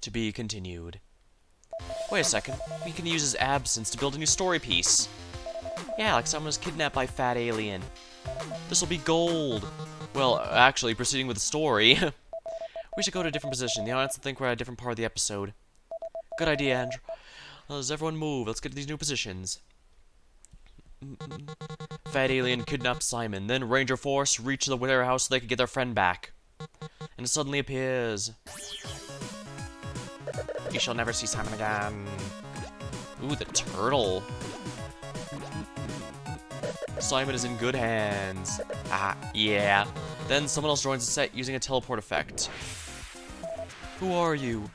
To be continued. Wait a second. We can use his absence to build a new story piece. Yeah, like someone was kidnapped by Fat Alien. This'll be gold. Well, actually, proceeding with the story. We should go to a different position. The audience will think we're at a different part of the episode. Good idea, Andrew. Does everyone move? Let's get to these new positions. Fat Alien kidnapped Simon. Then Ranger Force reached the warehouse so they could get their friend back. And it suddenly appears. You shall never see Simon again. Ooh, the turtle. Simon is in good hands. Ah, yeah. Then someone else joins the set using a teleport effect. Who are you?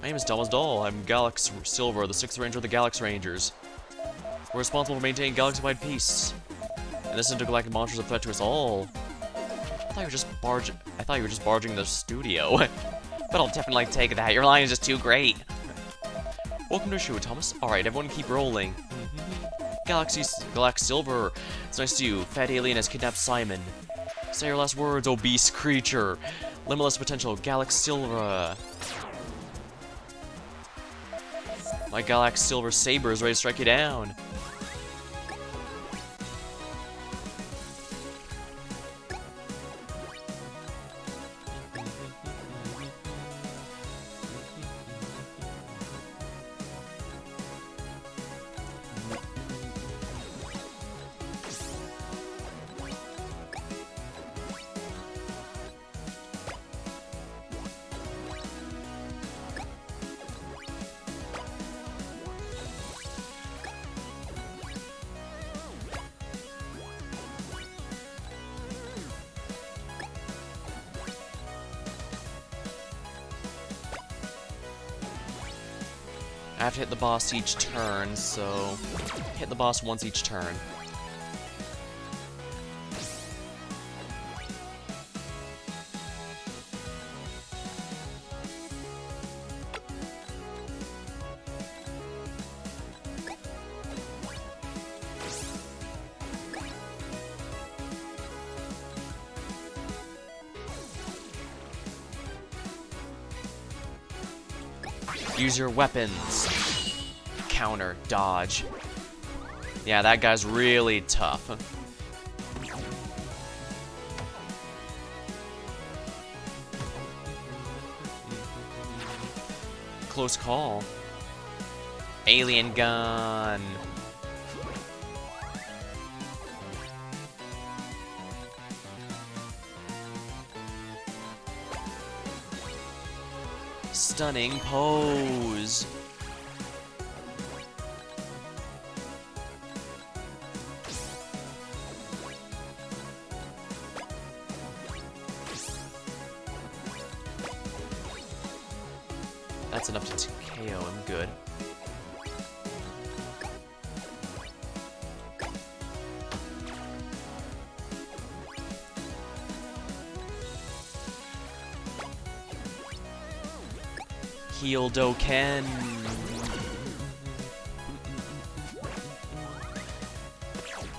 My name is Thomas Dahl. I'm Galax Silver, the 6th Ranger of the Galax Rangers. We're responsible for maintaining galaxy-wide peace. And this intergalactic monster is a threat to us all. I thought you were just barging the studio. But I'll definitely take that. Your line is just too great. Welcome to the show, Thomas. Alright, everyone keep rolling. Galax Silver. It's nice to you. Fat Alien has kidnapped Simon. Say your last words, obese creature. Limitless potential, Galax Silver. My Galax Silver saber is ready to strike you down. I have to hit the boss each turn, so hit the boss once each turn. Use your weapons. Counter, dodge. Yeah, that guy's really tough. Close call. Alien gun. Stunning pose. That's enough to KO him. Good. Heal Doken.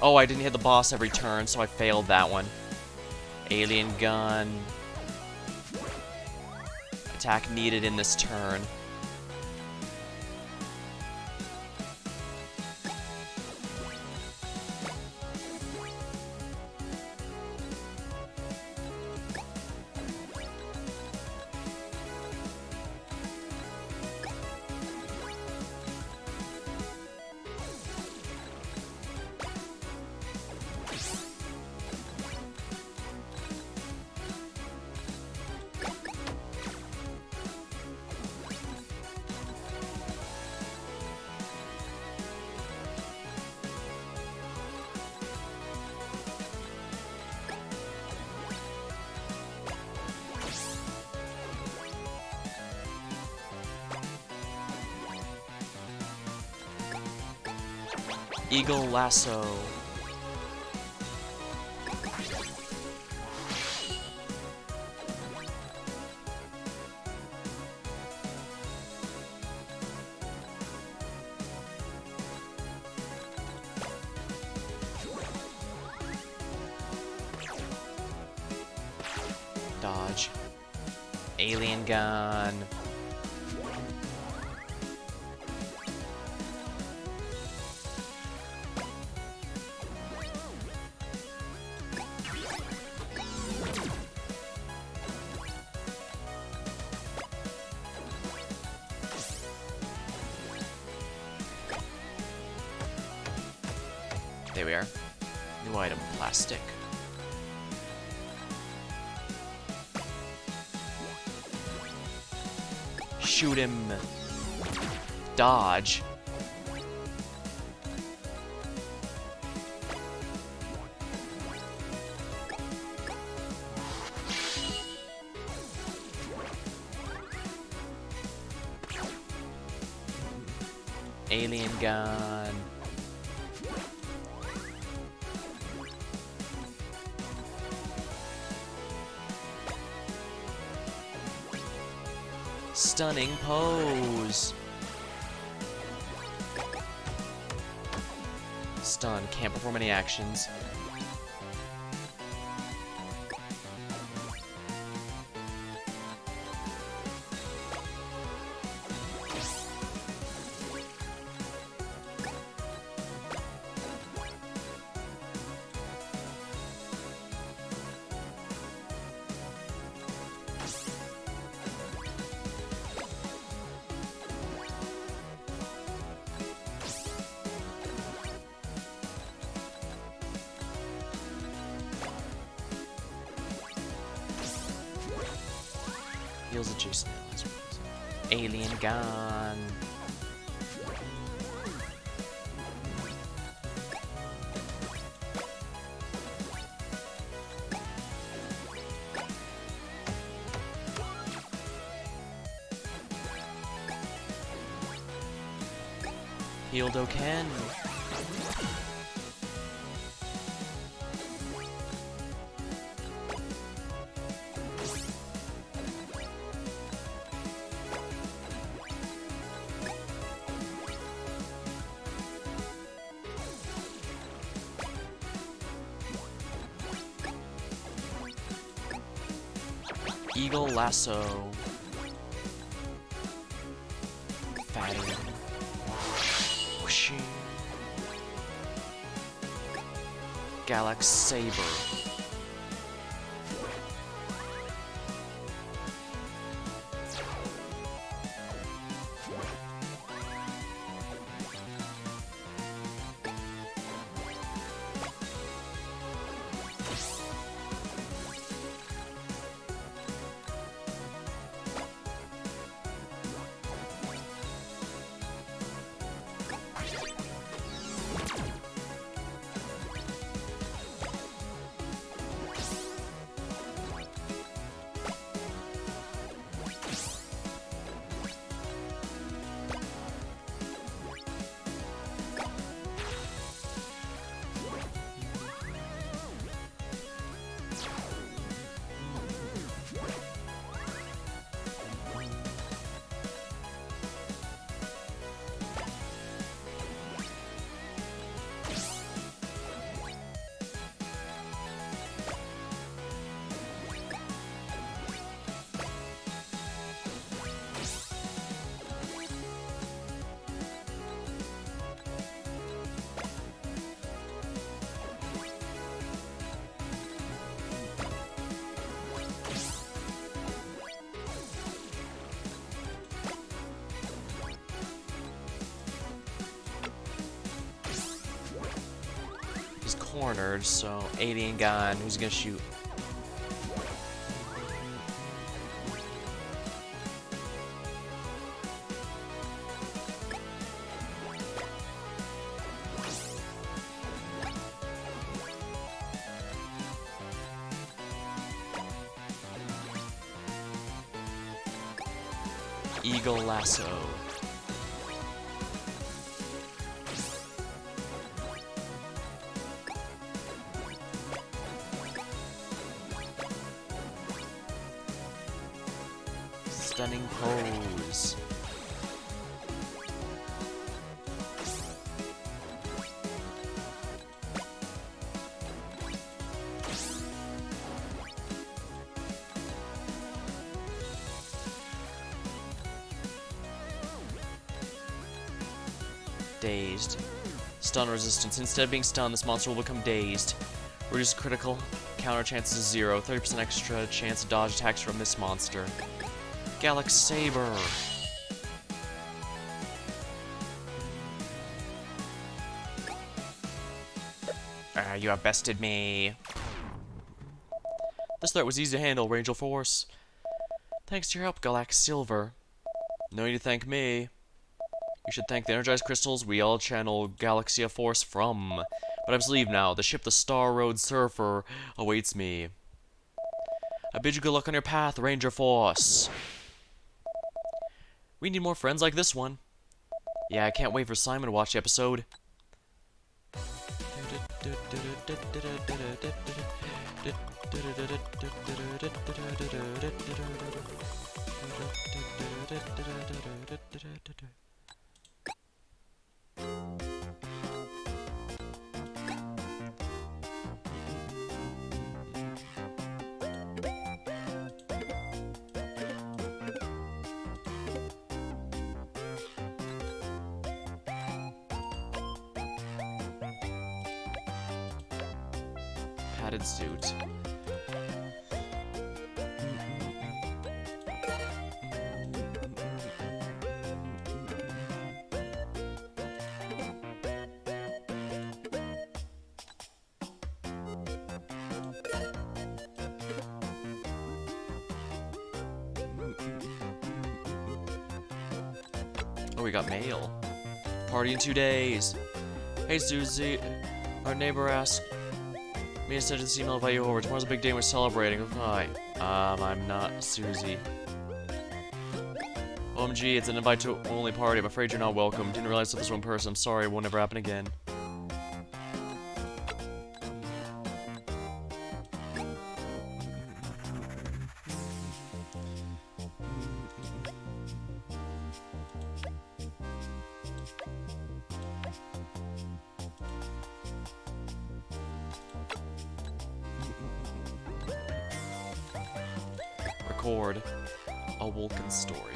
Oh, I didn't hit the boss every turn, so I failed that one. Alien gun. Attack needed in this turn. Eagle lasso. Dodge. Alien gun. There we are. New item, plastic. Shoot him. Dodge. Alien gun. Stunning pose. Stun, can't perform any actions. Heals adjacent allies. Alien gun. Healed Oken. Eagle lasso. Fatty. Whooshing. Galax saber. He's cornered, so alien gun. Who's he gonna shoot? Eagle lasso. stunning pose. Dazed. Stun resistance. Instead of being stunned, this monster will become dazed. Reduce critical counter chances to 0. 30% extra chance to dodge attacks from this monster. Galax Saber. Ah, you have bested me. This threat was easy to handle, Rangel Force. Thanks to your help, Galax Silver. No need to thank me. You should thank the energized crystals we all channel Galaxia Force from. But I must leave now. The ship, the Star Road Surfer, awaits me. I bid you good luck on your path, Ranger Force. We need more friends like this one. Yeah, I can't wait for Simon to watch the episode. Padded suit. Oh, we got mail. Party in 2 days. Hey, Susie. Our neighbor asked me to send this email invite you over. Tomorrow's a big day. We're celebrating. Hi. I'm not Susie. OMG, it's an invite to only party. I'm afraid you're not welcome. Didn't realize that this one person. I'm sorry. It won't ever happen again. Record a Vulcan story.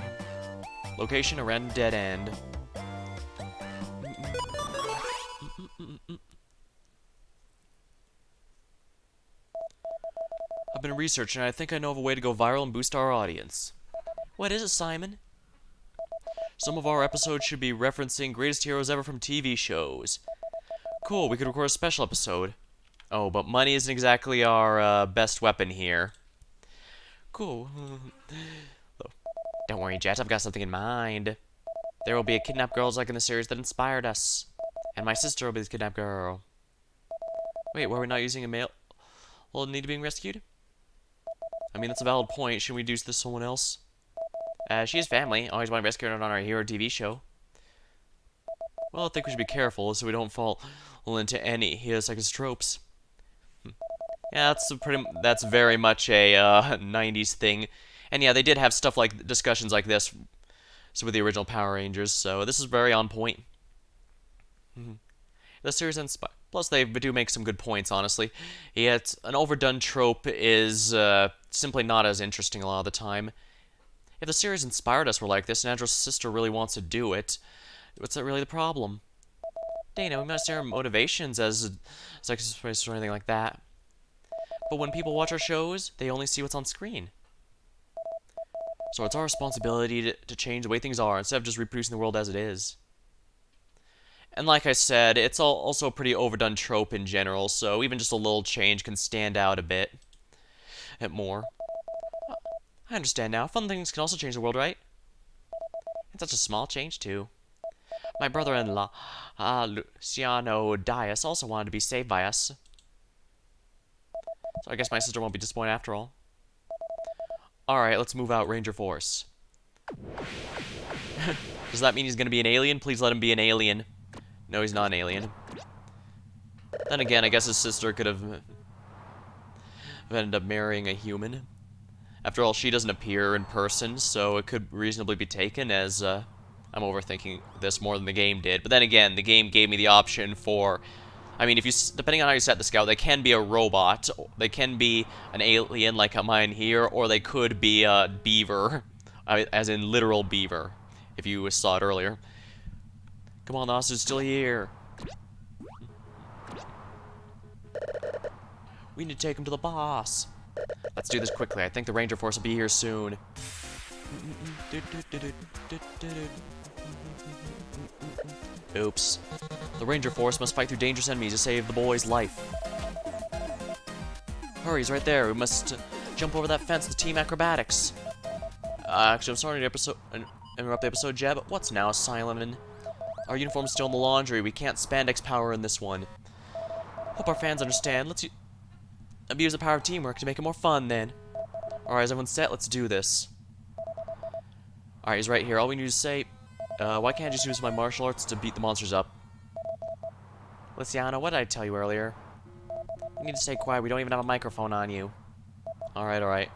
Location, a random dead end. I've been researching and I think I know of a way to go viral and boost our audience. What is it, Simon? Some of our episodes should be referencing greatest heroes ever from TV shows. Cool, we could record a special episode. Oh, but money isn't exactly our best weapon here. Cool. Don't worry, Jet, I've got something in mind. There will be a kidnapped girl like in the series that inspired us. And my sister will be the kidnapped girl. Wait, were we not using a male? Will it need being rescued? I mean, that's a valid point. Should we do this to someone else? She has family. Always want to rescue her on our hero TV show. Well, I think we should be careful so we don't fall into any Herosex tropes. Yeah, that's very much a 90s thing. And yeah, they did have stuff like discussions like this with the original Power Rangers, so this is very on point. The series plus they do make some good points, honestly. Yet an overdone trope is simply not as interesting a lot of the time. If the series inspired us were like this, and Andrew's sister really wants to do it, what's that really the problem? Dana, we must see our motivations as sacrifice or anything like that. But when people watch our shows, they only see what's on screen. So it's our responsibility to change the way things are instead of just reproducing the world as it is. And like I said, it's also a pretty overdone trope in general, so even just a little change can stand out a bit more. I understand now. Fun things can also change the world, right? And such a small change, too. My brother-in-law, Luciano Dias, also wanted to be saved by us. So I guess my sister won't be disappointed after all. Alright, let's move out Ranger Force. Does that mean he's gonna be an alien? Please let him be an alien. No, he's not an alien. Then again, I guess his sister could have ended up marrying a human. After all, she doesn't appear in person, so it could reasonably be taken as, I'm overthinking this more than the game did. But then again, the game gave me the option for... I mean, if you depending on how you set the scout, they can be a robot, they can be an alien like mine here, or they could be a beaver, as in literal beaver, if you saw it earlier. Come on, the hostage is still here. We need to take him to the boss. Let's do this quickly. I think the Ranger Force will be here soon. Oops. The Ranger Force must fight through dangerous enemies to save the boy's life. Hurry, he's right there. We must jump over that fence to team acrobatics. Actually, I'm sorry to interrupt the episode, Jeb, but what's now, Simon? Our uniform's still in the laundry. We can't spandex power in this one. Hope our fans understand. Let's abuse the power of teamwork to make it more fun, then. Alright, is everyone set? Let's do this. Alright, he's right here. All we need to say... why can't I just use my martial arts to beat the monsters up? Luciano, what did I tell you earlier? You need to stay quiet. We don't even have a microphone on you. Alright, alright.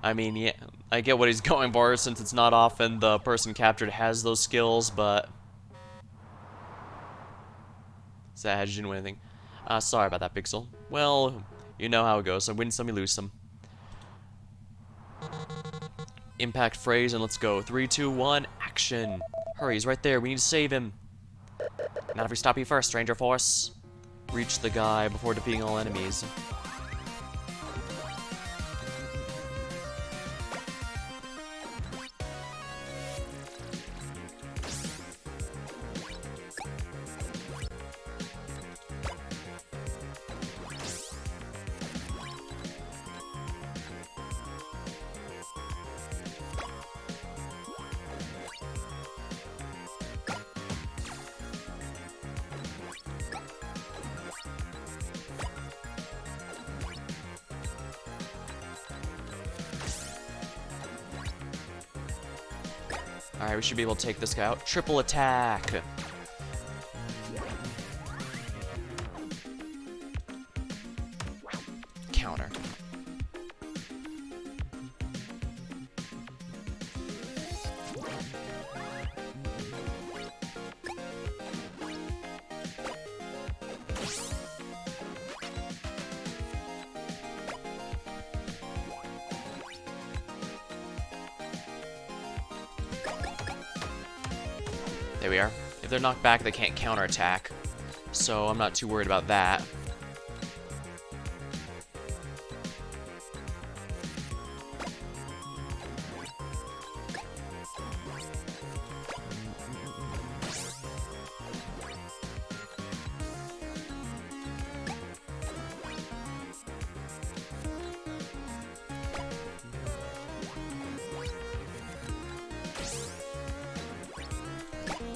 I mean, yeah, I get what he's going for, since it's not often the person captured has those skills, but... Sad, you didn't win anything. Sorry about that, Pixel. Well, you know how it goes. I win some, you lose some. Impact phrase, and let's go. 3, 2, 1, action! Hurry, he's right there. We need to save him. Not if we stop you first, Ranger Force. Reach the guy before defeating all enemies. Alright, we should be able to take this guy out. Triple attack! Counter. There we are. If they're knocked back, they can't counterattack, so I'm not too worried about that.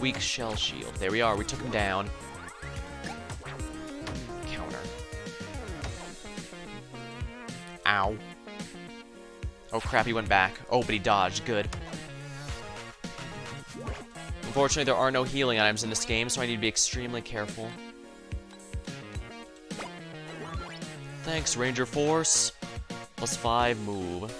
Weak shell shield. There we are. We took him down. Counter. Ow. Oh crap, he went back. Oh, but he dodged. Good. Unfortunately, there are no healing items in this game, so I need to be extremely careful. Thanks, Ranger Force. +5 move.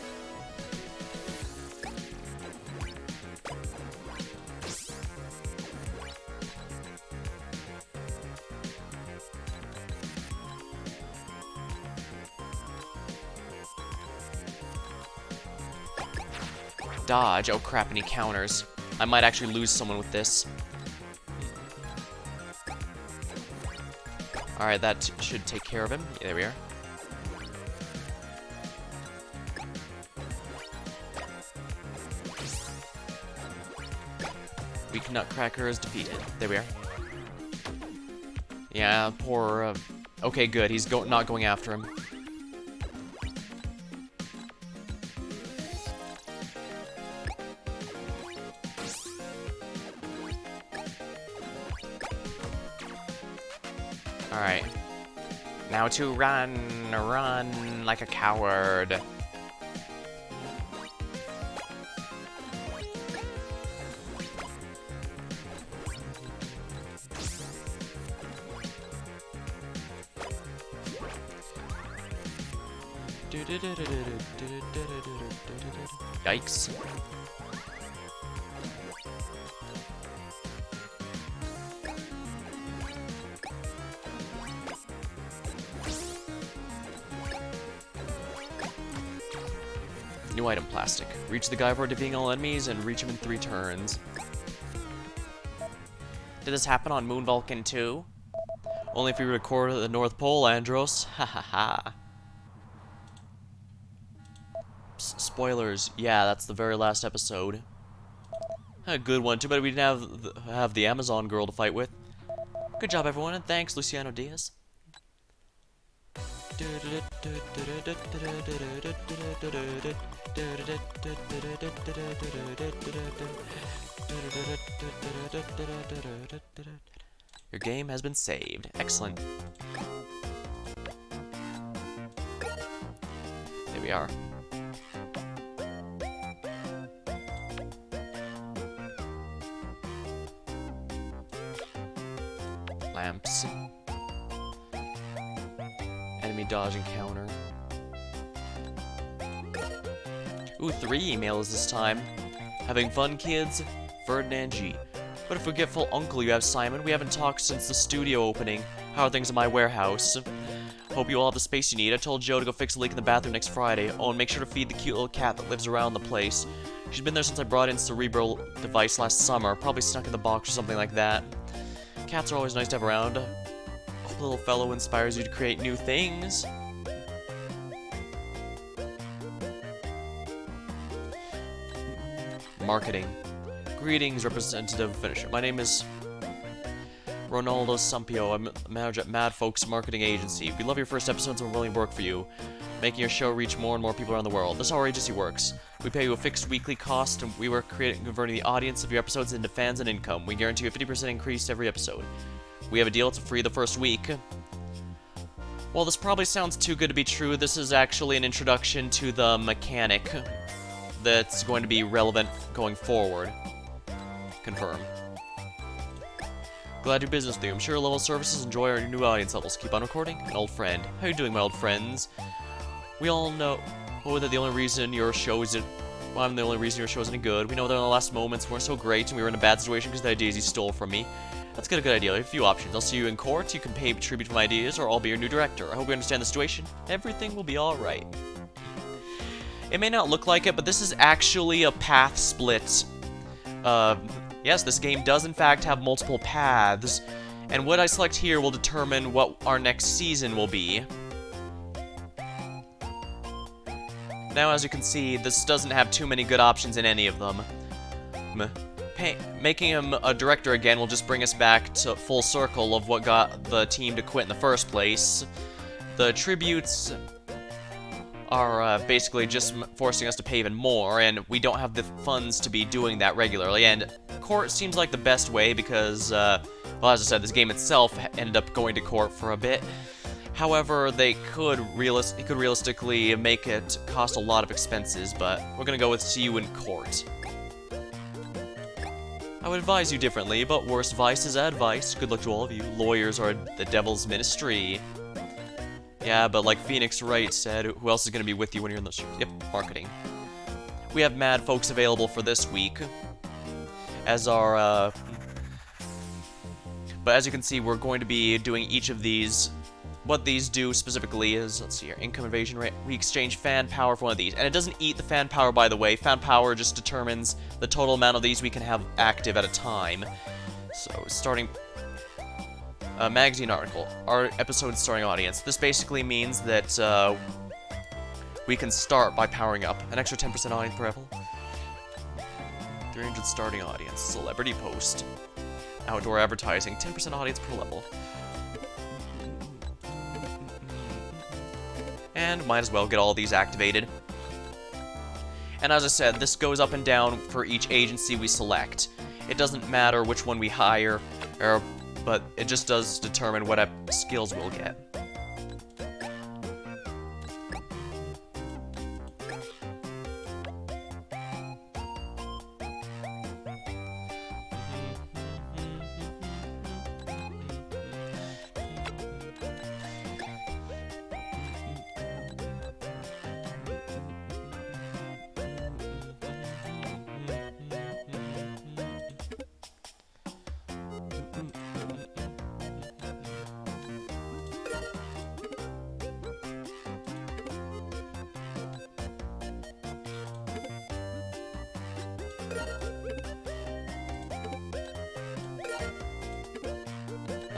Dodge. Oh crap, and he counters. I might actually lose someone with this. Alright, that should take care of him. Yeah, there we are. Weak Nutcracker is defeated. There we are. Yeah, poor... okay, good. He's not going after him. Alright. Now to run like a coward. Yikes. New item, plastic. Reach the guy for defeating all enemies and reach him in 3 turns. Did this happen on Moon Vulcan 2? Only if you record at the North Pole, Andros. Ha ha ha. Spoilers. Yeah, that's the very last episode. A good one. Too bad we didn't have the Amazon girl to fight with. Good job, everyone, and thanks, Luciano Diaz. Your game has been saved. Excellent. There we are. Lamps. Enemy dodge encounter. Ooh, 3 emails this time. Having fun, kids? Ferdinand G. What a forgetful uncle you have, Simon. We haven't talked since the studio opening. How are things in my warehouse? Hope you all have the space you need. I told Joe to go fix a leak in the bathroom next Friday. Oh, and make sure to feed the cute little cat that lives around the place. She's been there since I brought in cerebral device last summer. Probably stuck in the box or something like that. Cats are always nice to have around. Hope the little fellow inspires you to create new things. Marketing. Greetings, representative finisher. My name is Ronaldo Sampio. I'm manager at Mad Folks Marketing Agency. We love your first episodes and we're willing to work for you, making your show reach more and more people around the world. This is how our agency works. We pay you a fixed weekly cost, and we work creating and converting the audience of your episodes into fans and income. We guarantee you a 50% increase every episode. We have a deal, it's free the first week. While this probably sounds too good to be true, this is actually an introduction to the mechanic that's going to be relevant going forward. Confirm. Glad to do business with you. I'm sure level services enjoy our new audience levels. Keep on recording. An old friend. How you doing, my old friends? We all know that the only reason your show isn't... Well, I'm the only reason your show isn't good. We know that in the last moments weren't so great and we were in a bad situation because the ideas you stole from me. Let's get a good idea. I have a few options. I'll see you in court. You can pay tribute to my ideas, or I'll be your new director. I hope you understand the situation. Everything will be alright. It may not look like it, but this is actually a path split. Yes, this game does in fact have multiple paths, and what I select here will determine what our next season will be. Now, as you can see, this doesn't have too many good options in any of them. Making him a director again will just bring us back to full circle of what got the team to quit in the first place. The tributes are basically just forcing us to pay even more, and we don't have the funds to be doing that regularly, and court seems like the best way because, well, as I said, this game itself ended up going to court for a bit. However, they could realistically make it cost a lot of expenses, but we're gonna go with see you in court. I would advise you differently, but worst advice is advice. Good luck to all of you. Lawyers are the devil's ministry. Yeah, but like Phoenix Wright said, who else is going to be with you when you're in the street? Yep, marketing. We have Mad Folks available for this week. As our, But as you can see, we're going to be doing each of these. What these do specifically is, let's see here, income invasion rate. We exchange fan power for one of these. And it doesn't eat the fan power, by the way. Fan power just determines the total amount of these we can have active at a time. So, starting... magazine article. Our episode starting audience. This basically means that, we can start by powering up. An extra 10% audience per level. 300 starting audience. Celebrity post. Outdoor advertising. 10% audience per level. And might as well get all these activated. And as I said, this goes up and down for each agency we select. It doesn't matter which one we hire, but it just does determine what skills we'll get.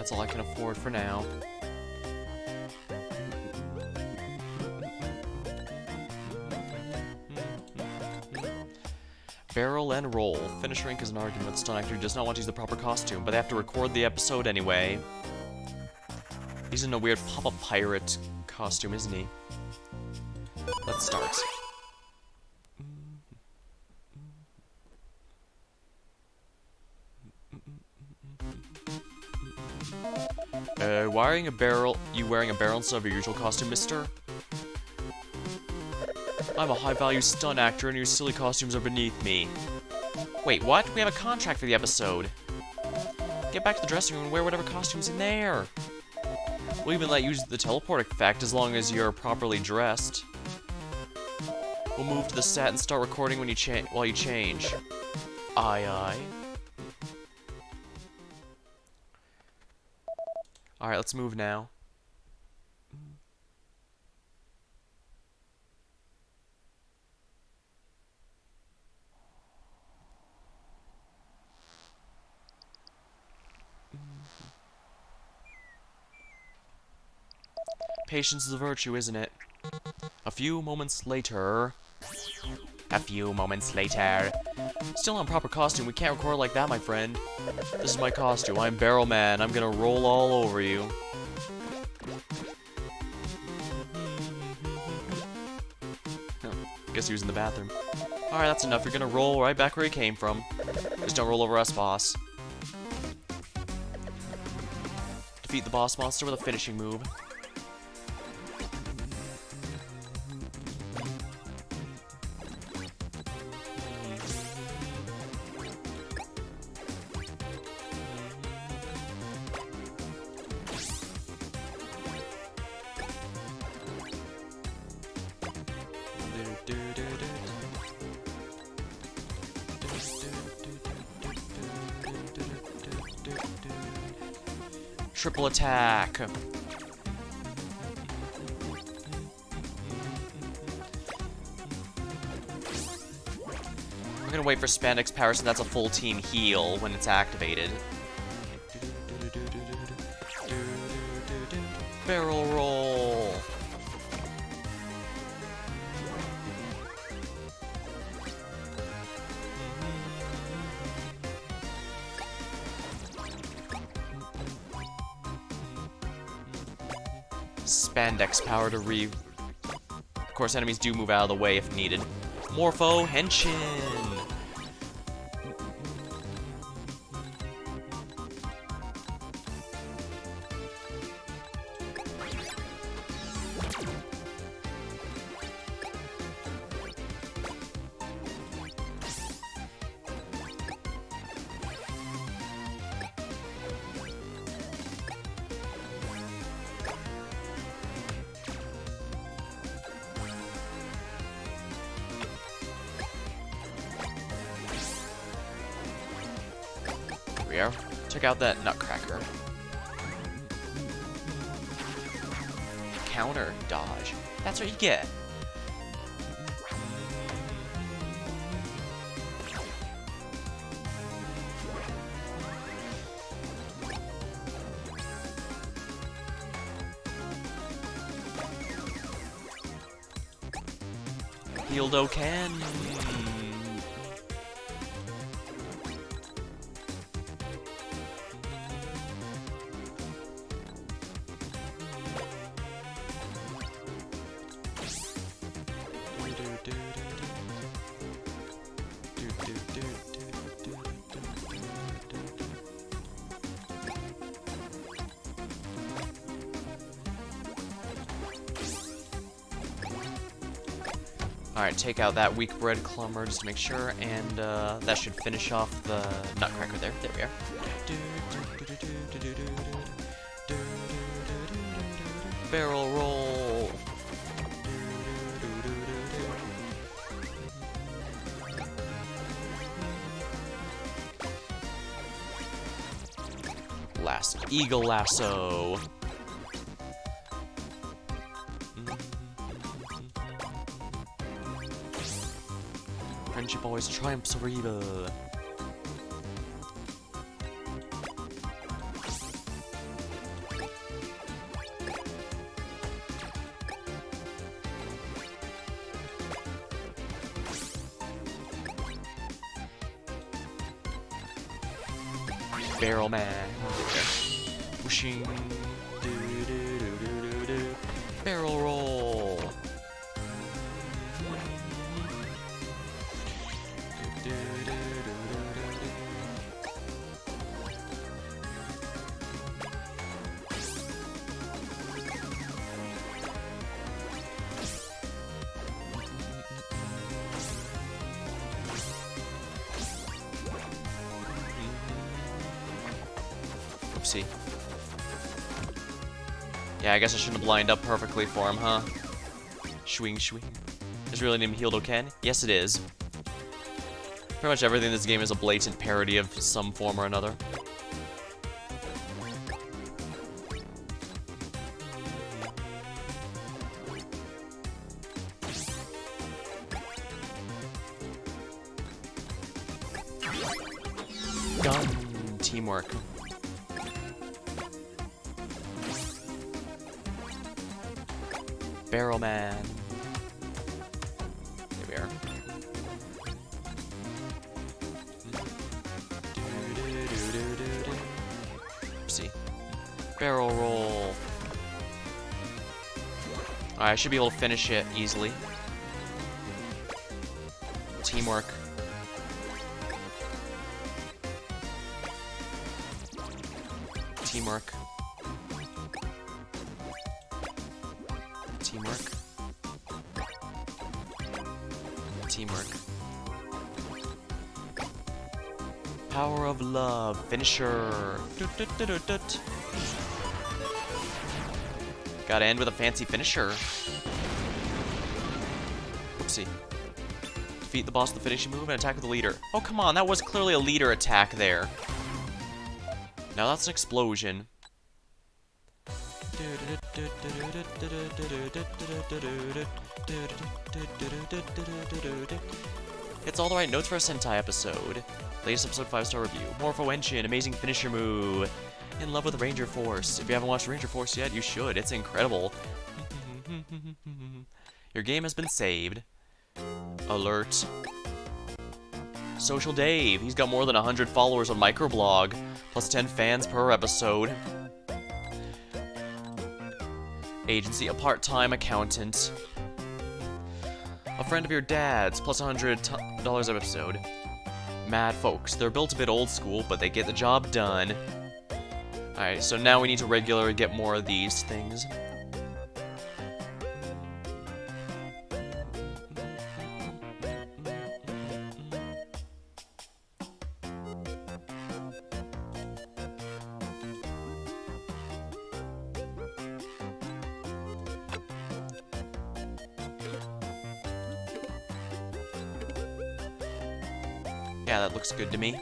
That's all I can afford for now. Barrel and roll. Finish rank is an argument. The stunt actor does not want to use the proper costume, but they have to record the episode anyway. He's in a weird pop-up pirate costume, isn't he? Let's start. Why are you wearing a barrel instead of your usual costume, mister? I'm a high-value stunt actor and your silly costumes are beneath me. Wait, what? We have a contract for the episode. Get back to the dressing room and wear whatever costume's in there. We'll even let you use the teleport effect as long as you're properly dressed. We'll move to the set and start recording when while you change. Aye, aye. Alright, let's move now. Patience is a virtue, isn't it? A few moments later... Still in proper costume, we can't record like that, my friend. This is my costume, I'm Barrel Man, I'm gonna roll all over you. Guess he was in the bathroom. Alright, that's enough, you're gonna roll right back where you came from. Just don't roll over us, boss. Defeat the boss monster with a finishing move. Triple attack. I'm gonna wait for Spandex power so that's a full team heal when it's activated. Barrel roll. Spandex power to Of course, enemies do move out of the way if needed. Morpho Henshin! Here we are. Check out that nutcracker. Counter dodge. That's what you get. Hildo Ken. Alright, take out that weak bread clumber just to make sure, and that should finish off the nutcracker there. There we are. Barrel roll. Eagle lasso. Friendship always triumphs over evil. Barrel man. Whooshing. Barrel roll. Oopsie. Yeah, I guess I shouldn't have lined up perfectly for him, huh? Swing, swing. Is really named Hildo Ken? Yes, it is. Pretty much everything in this game is a blatant parody of some form or another. Gun. Teamwork. Barrel man. Here we are. Oopsie. Barrel roll. Alright, I should be able to finish it easily. Teamwork. Teamwork. Teamwork. Teamwork. Power of love. Finisher. Doot, doot, doot, doot, doot. Gotta end with a fancy finisher. Oopsie. Defeat the boss with the finishing move and attack with the leader. Oh, come on. That was clearly a leader attack there. Now that's an explosion. It's all the right notes for a Sentai episode. Latest episode 5-star review. Morpho Henshin, amazing finisher move. In love with Ranger Force. If you haven't watched Ranger Force yet, you should. It's incredible. Your game has been saved. Alert. Social Dave. He's got more than 100 followers on Microblog. Plus 10 fans per episode. Agency, a part-time accountant. A friend of your dad's, plus $100 an episode. Mad folks. They're built a bit old school, but they get the job done. Alright, so now we need to regularly get more of these things. Yeah, that looks good to me.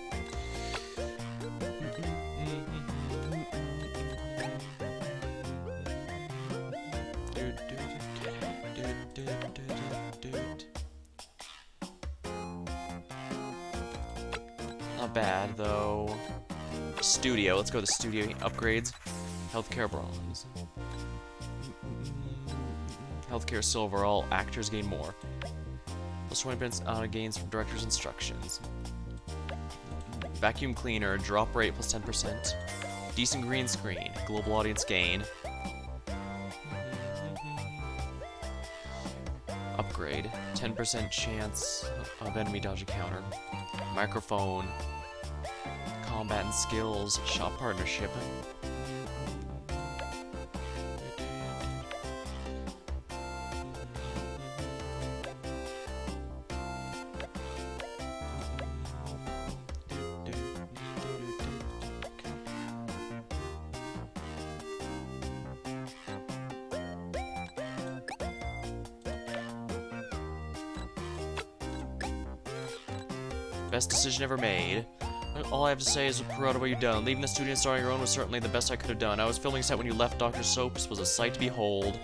Not bad, though. Studio. Let's go to the studio upgrades. Healthcare bronze. Healthcare silver. All actors gain more. Plus 20% gains from director's instructions. Vacuum cleaner. Drop rate plus 10%. Decent green screen. Global audience gain. Upgrade. 10% chance of enemy dodge encounter. Microphone. Combat and skills. Shop partnership. Best decision ever made. All I have to say is, proud of what you've done. Leaving the studio and starting your own was certainly the best I could have done. I was filming set when you left. Dr. Soaps was a sight to behold.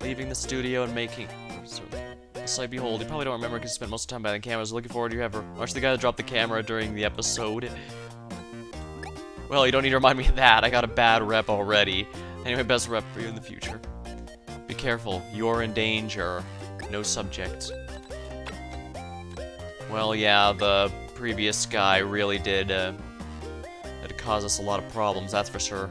Leaving the studio and making... a sight to behold. You probably don't remember because you spent most of the time by the camera. I was looking forward to you ever. Watch the guy that dropped the camera during the episode. Well, you don't need to remind me of that. I got a bad rep already. Anyway, best rep for you in the future. Be careful, you're in danger. No subject. Well, yeah, the previous guy really did cause us a lot of problems, that's for sure.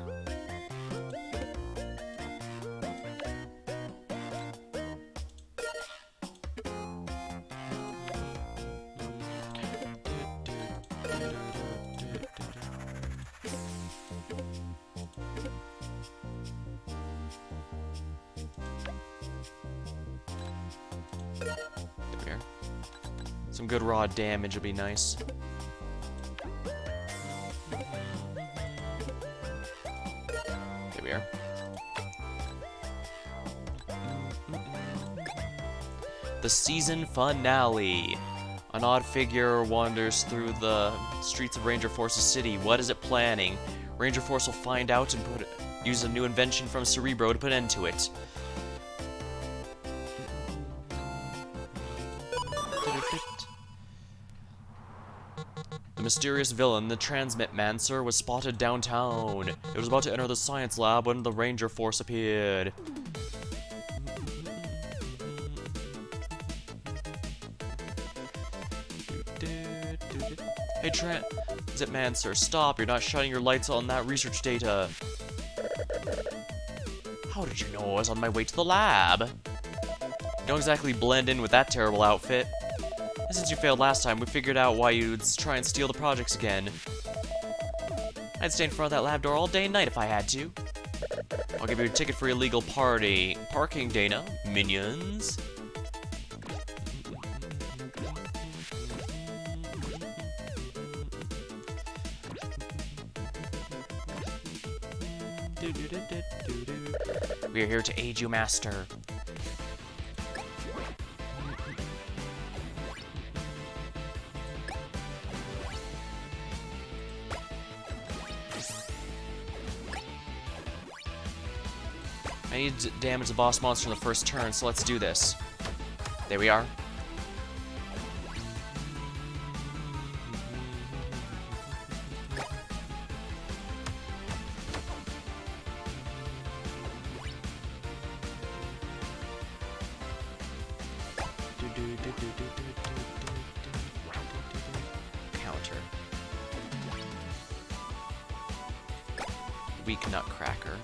There. Some good raw damage would be nice. There we are. The season finale. An odd figure wanders through the streets of Ranger Force's city. What is it planning? Ranger Force will find out and use a new invention from Cerebro to put an end to it. The mysterious villain, the Transmit Mancer, was spotted downtown. It was about to enter the science lab when the Ranger Force appeared. Hey Transit Mancer, stop! You're not shining your lights on that research data. How did you know I was on my way to the lab? Don't exactly blend in with that terrible outfit. And since you failed last time, we figured out why you'd try and steal the projects again. I'd stay in front of that lab door all day and night if I had to. I'll give you a ticket for illegal parking, Dana. Minions. We are here to aid you, Master. I need to damage the boss monster in the first turn, so let's do this. There we are. Counter. Weak Nutcracker.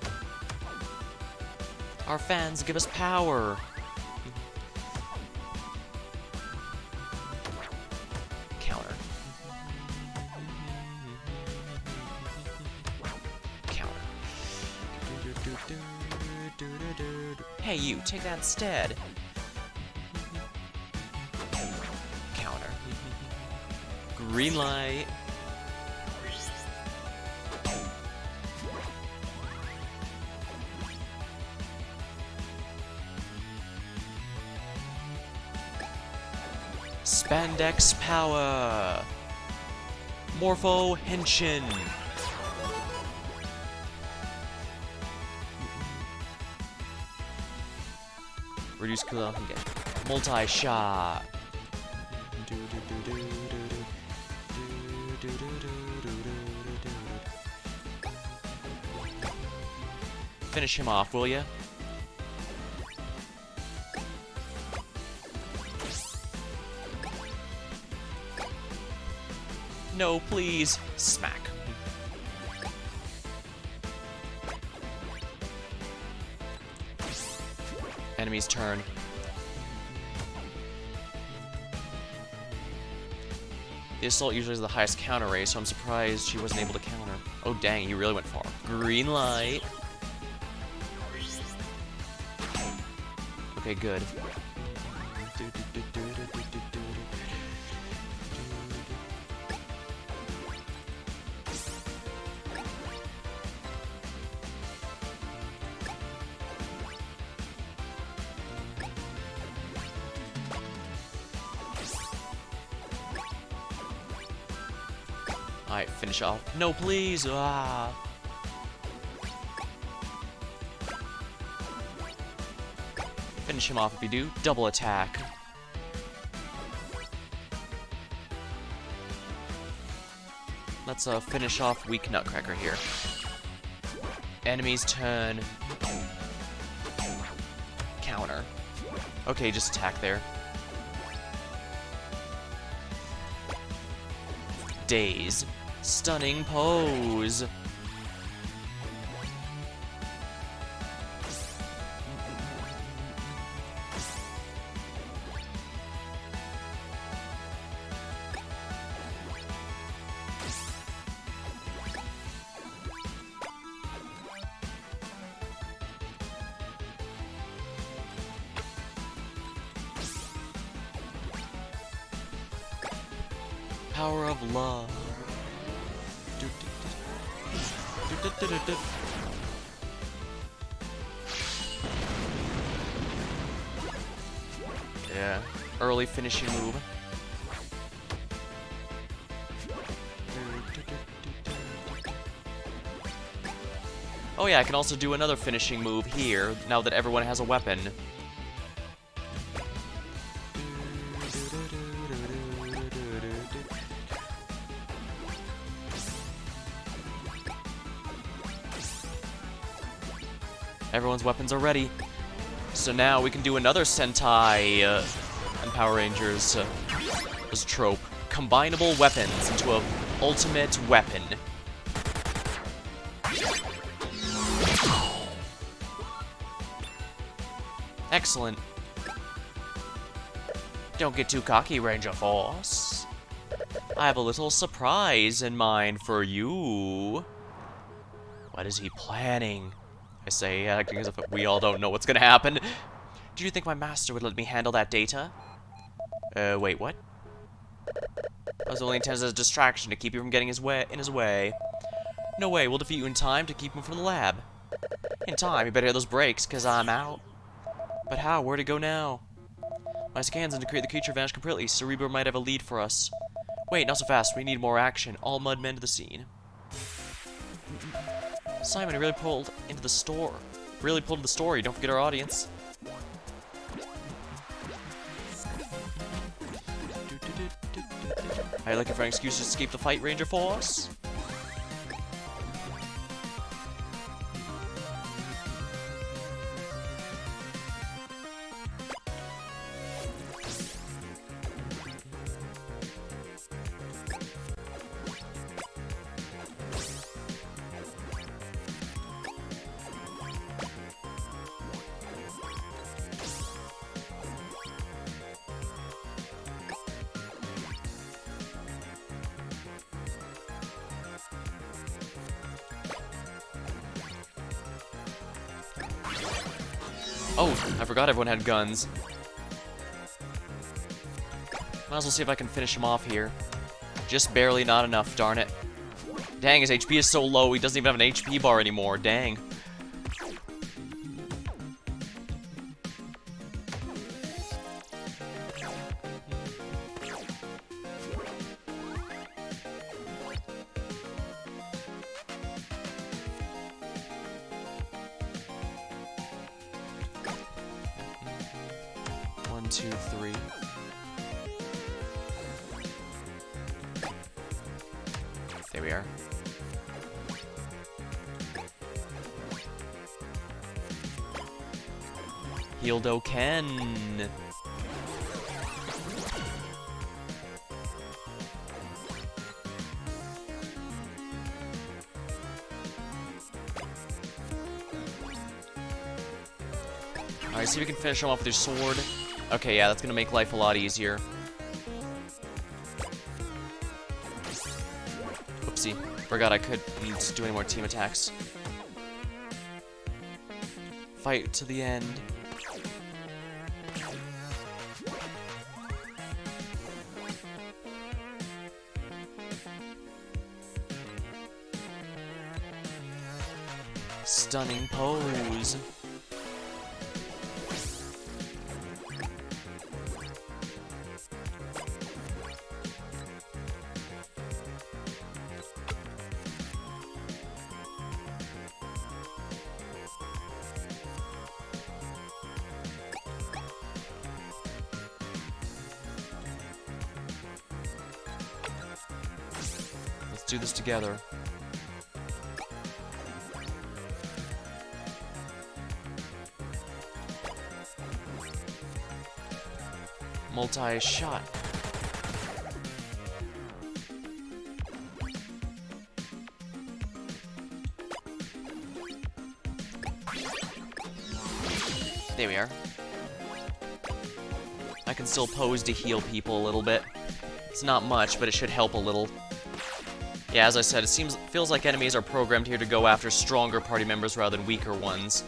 Our fans give us power. Counter. Counter. Hey, you, take that instead. Counter. Green light. Spandex power. Morpho Henshin. Reduce cooldown again. Multi-shot. Finish him off, will ya? No, please. Smack. Enemy's turn. The assault usually has the highest counter rate, so I'm surprised she wasn't able to counter. Oh dang, he really went far. Green light. Okay, good. Alright, finish off. No, please! Ah! Finish him off if you do. Double attack. Let's finish off weak Nutcracker here. Enemy's turn. Counter. Okay, just attack there. days. Stunning pose. Power of love. Yeah, early finishing move. Oh yeah, I can also do another finishing move here, now that everyone has a weapon. Everyone's weapons are ready. So now we can do another Sentai and Power Rangers this trope. Combinable weapons into an ultimate weapon. Excellent. Don't get too cocky, Ranger Force. I have a little surprise in mind for you. What is he planning? I say, acting as if we all don't know what's gonna happen. Do you think my master would let me handle that data? Wait, what? I was only intended as a distraction to keep you from getting in his way. No way, we'll defeat you in time to keep him from the lab. In time, you better hit those brakes, cause I'm out. But how? Where to go now? My scans indicate the creature vanished completely. Cerebro might have a lead for us. Wait, not so fast. We need more action. All mudmen to the scene. Simon, he really pulled into the store. Really pulled into the story. Don't forget our audience. Are you looking for an excuse to escape the fight, Ranger Force? Oh, I forgot everyone had guns. Might as well see if I can finish him off here. Just barely, not enough, darn it. Dang, his HP is so low, he doesn't even have an HP bar anymore, dang. One, two, three. There we are. Hildo Ken. Alright, see if we can finish him off with your sword. Okay, yeah, that's gonna make life a lot easier. Oopsie. Forgot I couldn't do any more team attacks. Fight to the end. Stunning pose. Let's do this together. Multi-shot. There we are. I can still pose to heal people a little bit. It's not much, but it should help a little. Yeah, as I said, it feels like enemies are programmed here to go after stronger party members rather than weaker ones.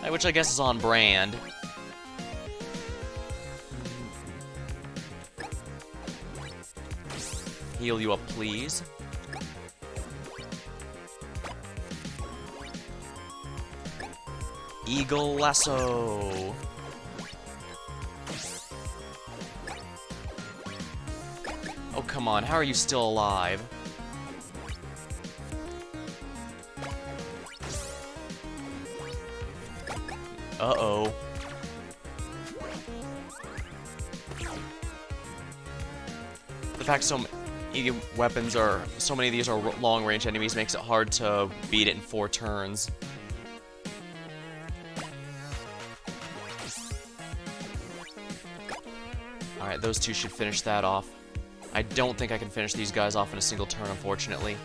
Which I guess is on brand. Heal you up, please. Eagle Lasso. Oh, come on. How are you still alive? Uh-oh. The fact so many of these are long-range enemies makes it hard to beat it in 4 turns. Alright, those two should finish that off. I don't think I can finish these guys off in a single turn, unfortunately.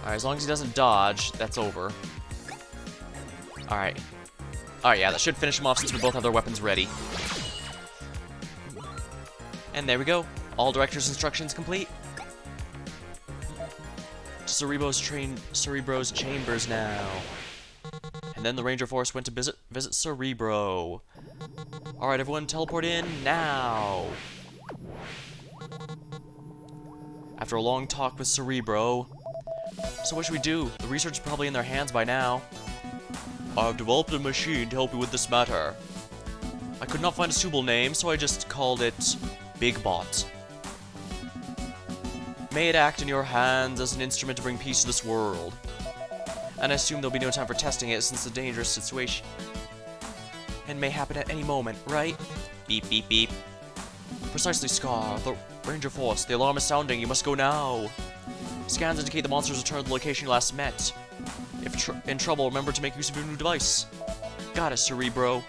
Alright, as long as he doesn't dodge, that's over. Alright. Alright, yeah, that should finish him off since we both have their weapons ready. And there we go. All director's instructions complete. Cerebro's chambers now. And then the Ranger Force went to visit Cerebro. Alright, everyone, teleport in now. After a long talk with Cerebro. So what should we do? The research is probably in their hands by now. I've developed a machine to help you with this matter. I could not find a suitable name, so I just called it Big Bot. May it act in your hands as an instrument to bring peace to this world. And I assume there'll be no time for testing it since it's a dangerous situation. And may happen at any moment, right? Beep, beep, beep. Precisely, Scar. The Ranger Force. The alarm is sounding. You must go now. Scans indicate the monsters returned to the location you last met. If in trouble, remember to make use of your new device. Got it, Cerebro.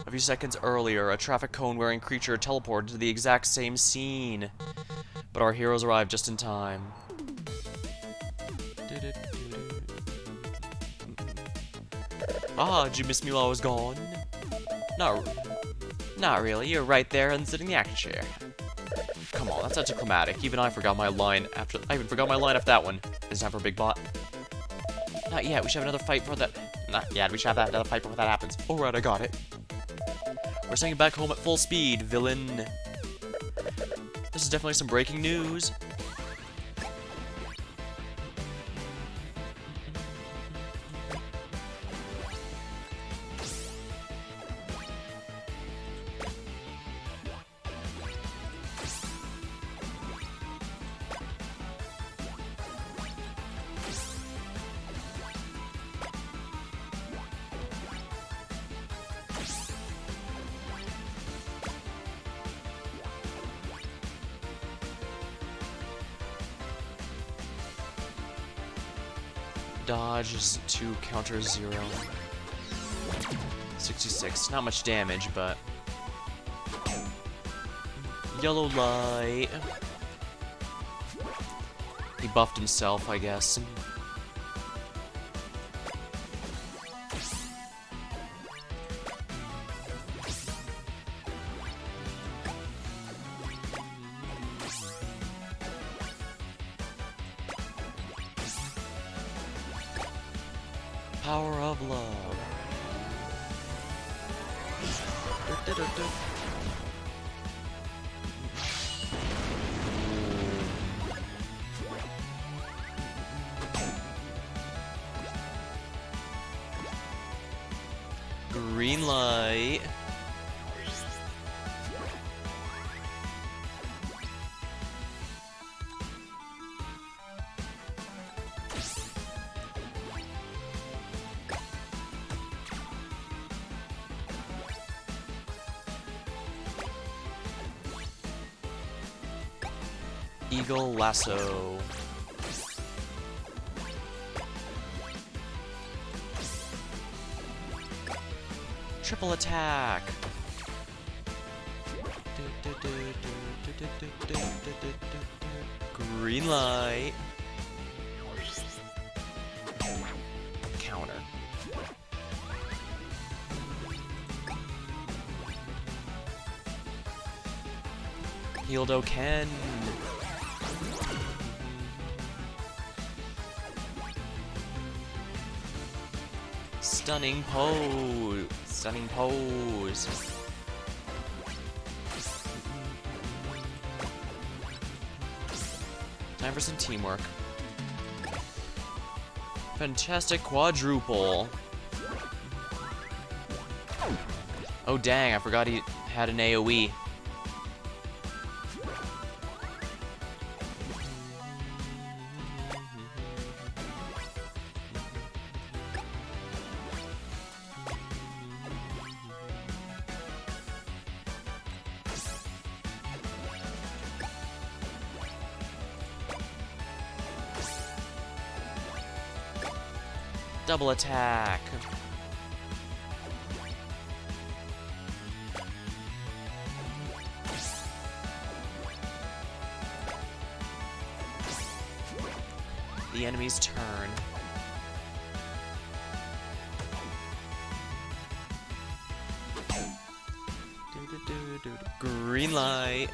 A few seconds earlier, a traffic cone-wearing creature teleported to the exact same scene. But our heroes arrived just in time. Ah, did you miss me while I was gone? Not really. You're right there and sitting in the action chair. Come on, that's anticlimactic. Even I forgot my line after. I even forgot my line after that one. Is it time for Big Bot? Not yet. We should have another fight for that. Not yet. We should have another fight before that happens. Alright, I got it. We're sending back home at full speed, villain. This is definitely some breaking news. Dodge is 2, counter 0. 66. Not much damage, but... Yellow light. He buffed himself, I guess. Power of love. Green light. Eagle lasso. Triple attack. Green light. Counter. Hildo Ken. Stunning pose. Stunning pose. Time for some teamwork. Fantastic quadruple. Oh dang, I forgot he had an AoE. Double attack. The enemy's turn. Green light.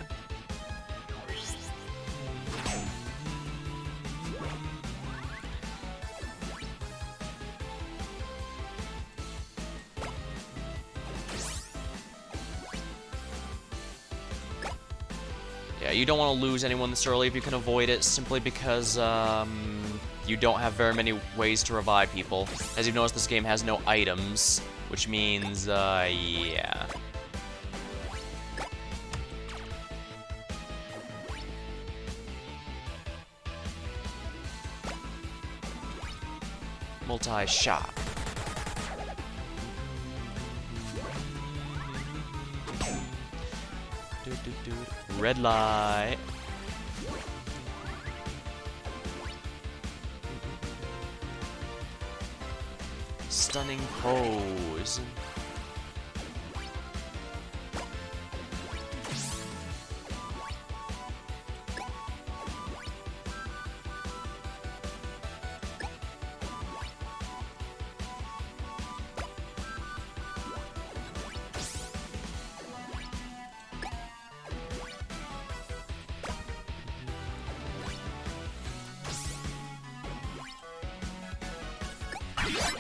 Yeah, you don't want to lose anyone this early if you can avoid it, simply because you don't have very many ways to revive people. As you've noticed, this game has no items, which means, yeah. Multi-shot. Red light. Stunning pose.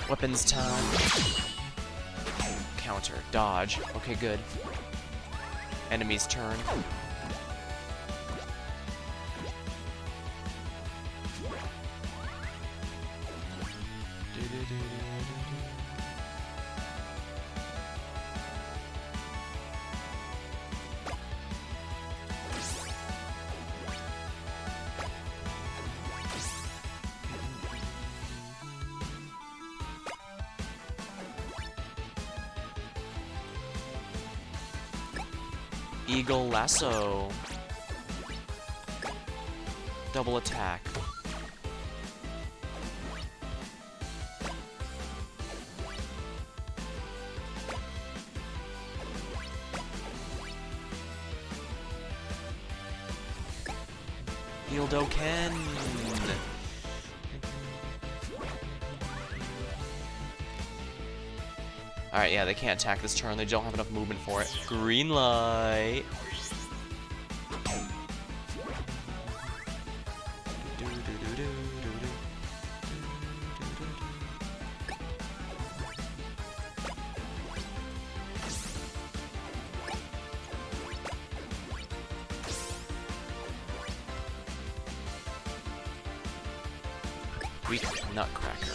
Weapons time. Counter. Dodge. Okay, good. Enemy's turn. Eagle lasso. Double attack. Hildo Ken. Alright, yeah, they can't attack this turn. They don't have enough movement for it. Green light. Weak nutcracker.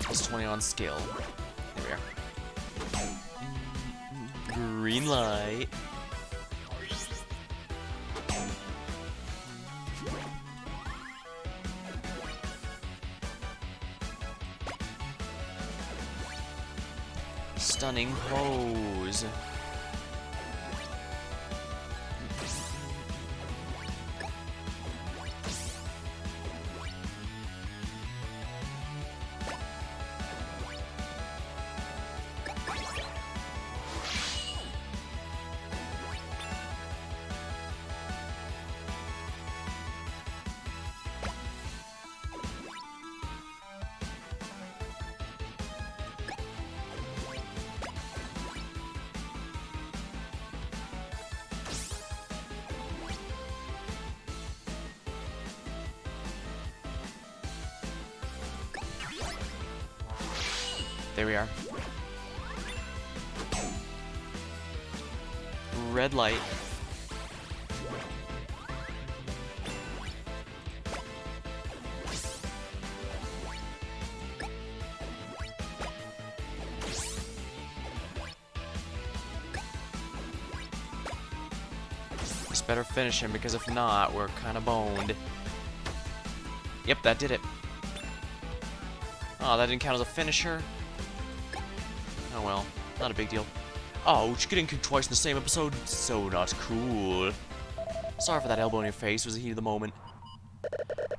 Plus 20 on skill. There we are. Green light. Stunning pose. There we are. Red light. Just better finish him, because if not, we're kind of boned. Yep, that did it. Oh, that didn't count as a finisher. Oh well, not a big deal. Ouch, getting kicked twice in the same episode? So not cool. Sorry for that elbow in your face, it was the heat of the moment.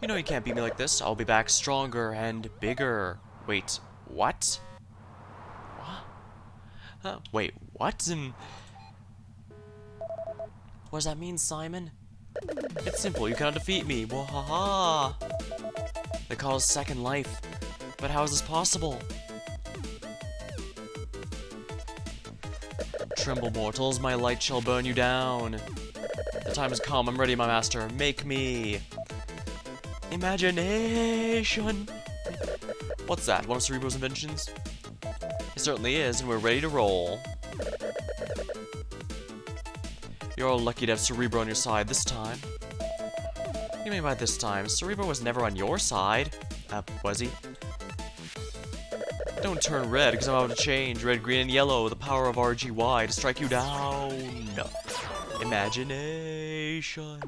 You know you can't beat me like this. I'll be back stronger and bigger. Wait, what? What? Wait, what? What does that mean, Simon? It's simple, you cannot defeat me. Wahaha! They call us Second Life. But how is this possible? Tremble, mortals, my light shall burn you down. The time has come, I'm ready, my master. Make me. Imagination! What's that, one of Cerebro's inventions? It certainly is, and we're ready to roll. You're all lucky to have Cerebro on your side this time. What do you mean by this time? Cerebro was never on your side. Was he? Don't turn red, because I'm about to change. Red, green, and yellow, the power of RGY to strike you down. Imagination.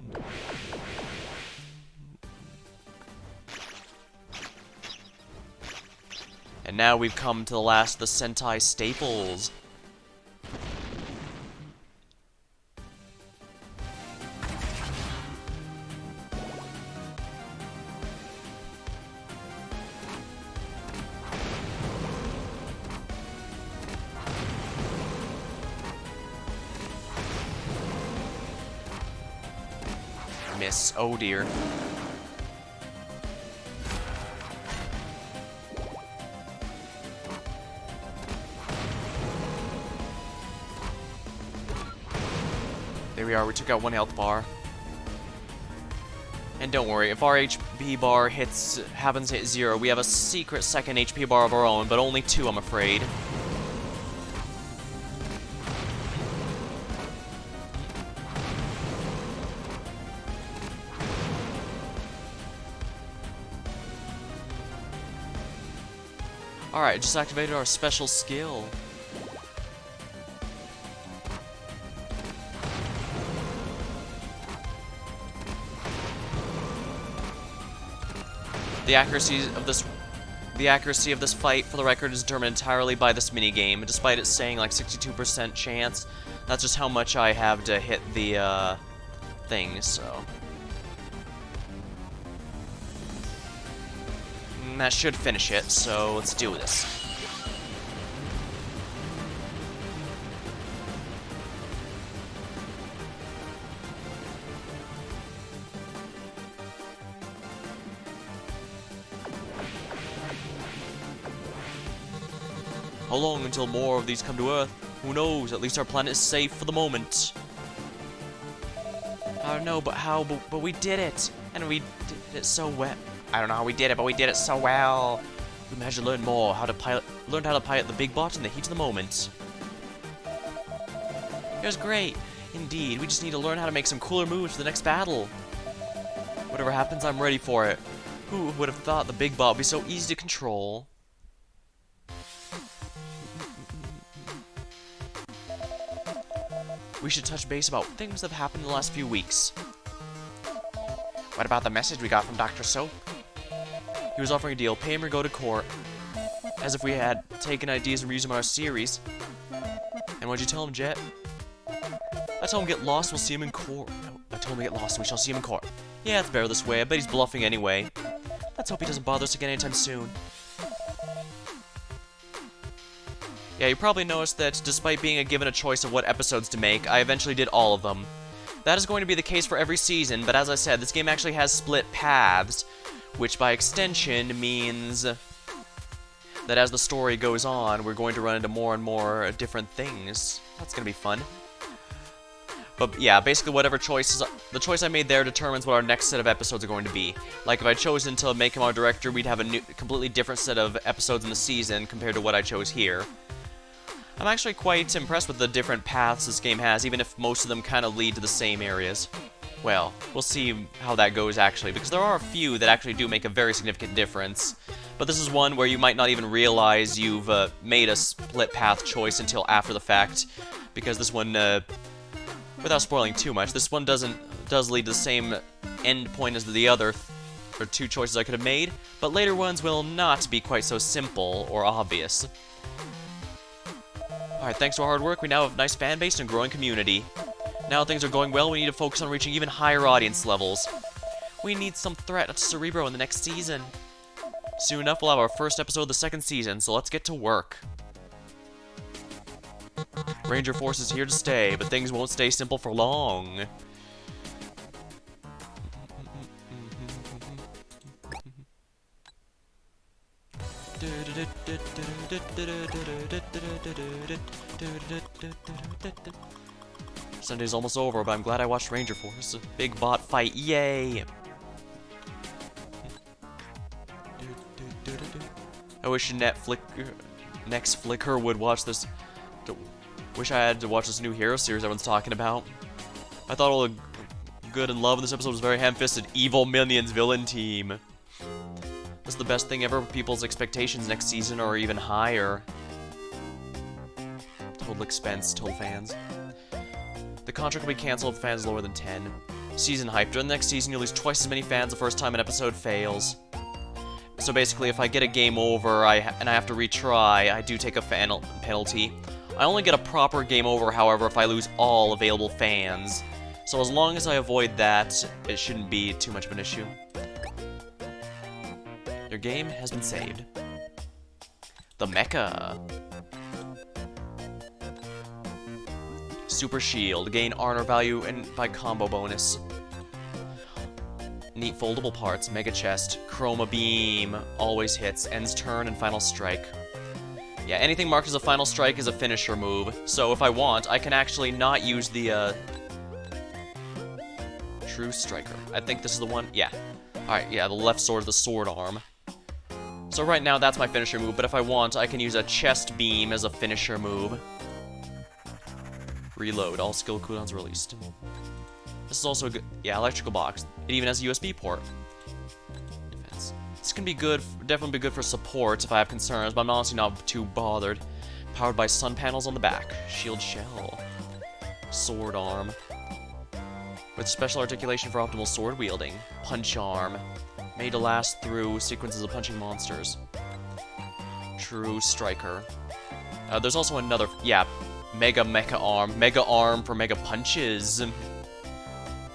And now we've come to the last of the Sentai staples. Miss. Oh dear. There we are, we took out one health bar. And don't worry, if our HP bar happens to hit 0, we have a secret second HP bar of our own, but only 2, I'm afraid. Alright, just activated our special skill. The accuracy of this fight, for the record, is determined entirely by this minigame. Despite it saying like 62% chance, that's just how much I have to hit the thing, so. And that should finish it, so let's do this. How long until more of these come to Earth? Who knows? At least our planet is safe for the moment. I don't know, but how? But we did it! And we did it so well. I don't know how we did it, but we did it so well. We managed to learn more, learned how to pilot the big bot in the heat of the moment. It was great. Indeed, we just need to learn how to make some cooler moves for the next battle. Whatever happens, I'm ready for it. Who would have thought the big bot would be so easy to control? We should touch base about things that have happened in the last few weeks. What about the message we got from Dr. Soap? He was offering a deal, pay him or go to court. As if we had taken ideas and reused them in our series. And what'd you tell him, Jet? I told him get lost, we'll see him in court. No, I told him to get lost and we shall see him in court. Yeah, it's better this way. I bet he's bluffing anyway. Let's hope he doesn't bother us again anytime soon. Yeah, you probably noticed that despite being given a choice of what episodes to make, I eventually did all of them. That is going to be the case for every season, but as I said, this game actually has split paths, which by extension means that as the story goes on, we're going to run into more and more different things. That's going to be fun. But yeah, basically whatever choices, the choice I made there determines what our next set of episodes are going to be. Like if I chosen to make him our director, we'd have a new, completely different set of episodes in the season compared to what I chose here. I'm actually quite impressed with the different paths this game has, even if most of them kind of lead to the same areas. Well, we'll see how that goes actually, because there are a few that actually do make a very significant difference. But this is one where you might not even realize you've made a split path choice until after the fact, because this one, without spoiling too much, this one does lead to the same end point as the other or two choices I could have made, but later ones will not be quite so simple or obvious. Alright, thanks to our hard work, we now have a nice fan base and growing community. Now things are going well, we need to focus on reaching even higher audience levels. We need some threat to Cerebro in the next season. Soon enough, we'll have our first episode of the second season, so let's get to work. Ranger Force is here to stay, but things won't stay simple for long. Sunday's almost over, but I'm glad I watched Ranger Force. Big bot fight, yay! I wish Next Flicker would watch this. Wish I had to watch this new hero series everyone's talking about. I thought all the good and love in this episode was very ham-fisted. Evil Minions villain team. This is the best thing ever. People's expectations next season are even higher. Total expense, total fans. The contract will be cancelled if fans lower than 10. Season hype. During the next season, you'll lose twice as many fans the first time an episode fails. So basically, if I get a game over and I have to retry, I do take a fan penalty. I only get a proper game over, however, if I lose all available fans. So as long as I avoid that, it shouldn't be too much of an issue. Your game has been saved. The Mecha. Super Shield. Gain honor value and by combo bonus. Neat foldable parts. Mega Chest. Chroma Beam. Always hits. Ends turn and final strike. Yeah, anything marked as a final strike is a finisher move. So if I want, I can actually not use the, True Striker. I think this is the one. Yeah. Alright, yeah, the left sword is the sword arm. So right now, that's my finisher move, but if I want, I can use a chest beam as a finisher move. Reload. All skill cooldowns released. This is also a good... Yeah, electrical box. It even has a USB port. Defense. This can be good, definitely be good for support if I have concerns, but I'm honestly not too bothered. Powered by sun panels on the back. Shield shell. Sword arm. With special articulation for optimal sword wielding. Punch arm. Made to last through sequences of punching monsters. True Striker. There's also another, yeah, Mega Mecha Arm. Mega Arm for Mega Punches.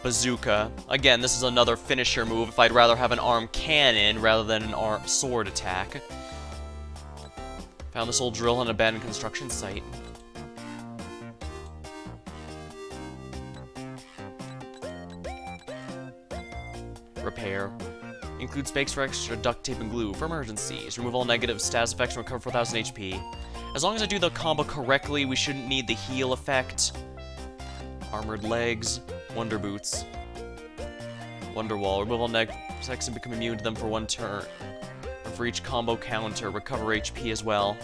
Bazooka. Again, this is another finisher move if I'd rather have an arm cannon rather than an arm sword attack. Found this old drill on an abandoned construction site. Repair. Include space for extra duct tape and glue for emergencies. Remove all negative status effects and recover 4,000 HP. As long as I do the combo correctly, we shouldn't need the heal effect. Armored legs. Wonder boots. Wonder wall. Remove all negative effects and become immune to them for one turn. And for each combo counter, recover HP as well.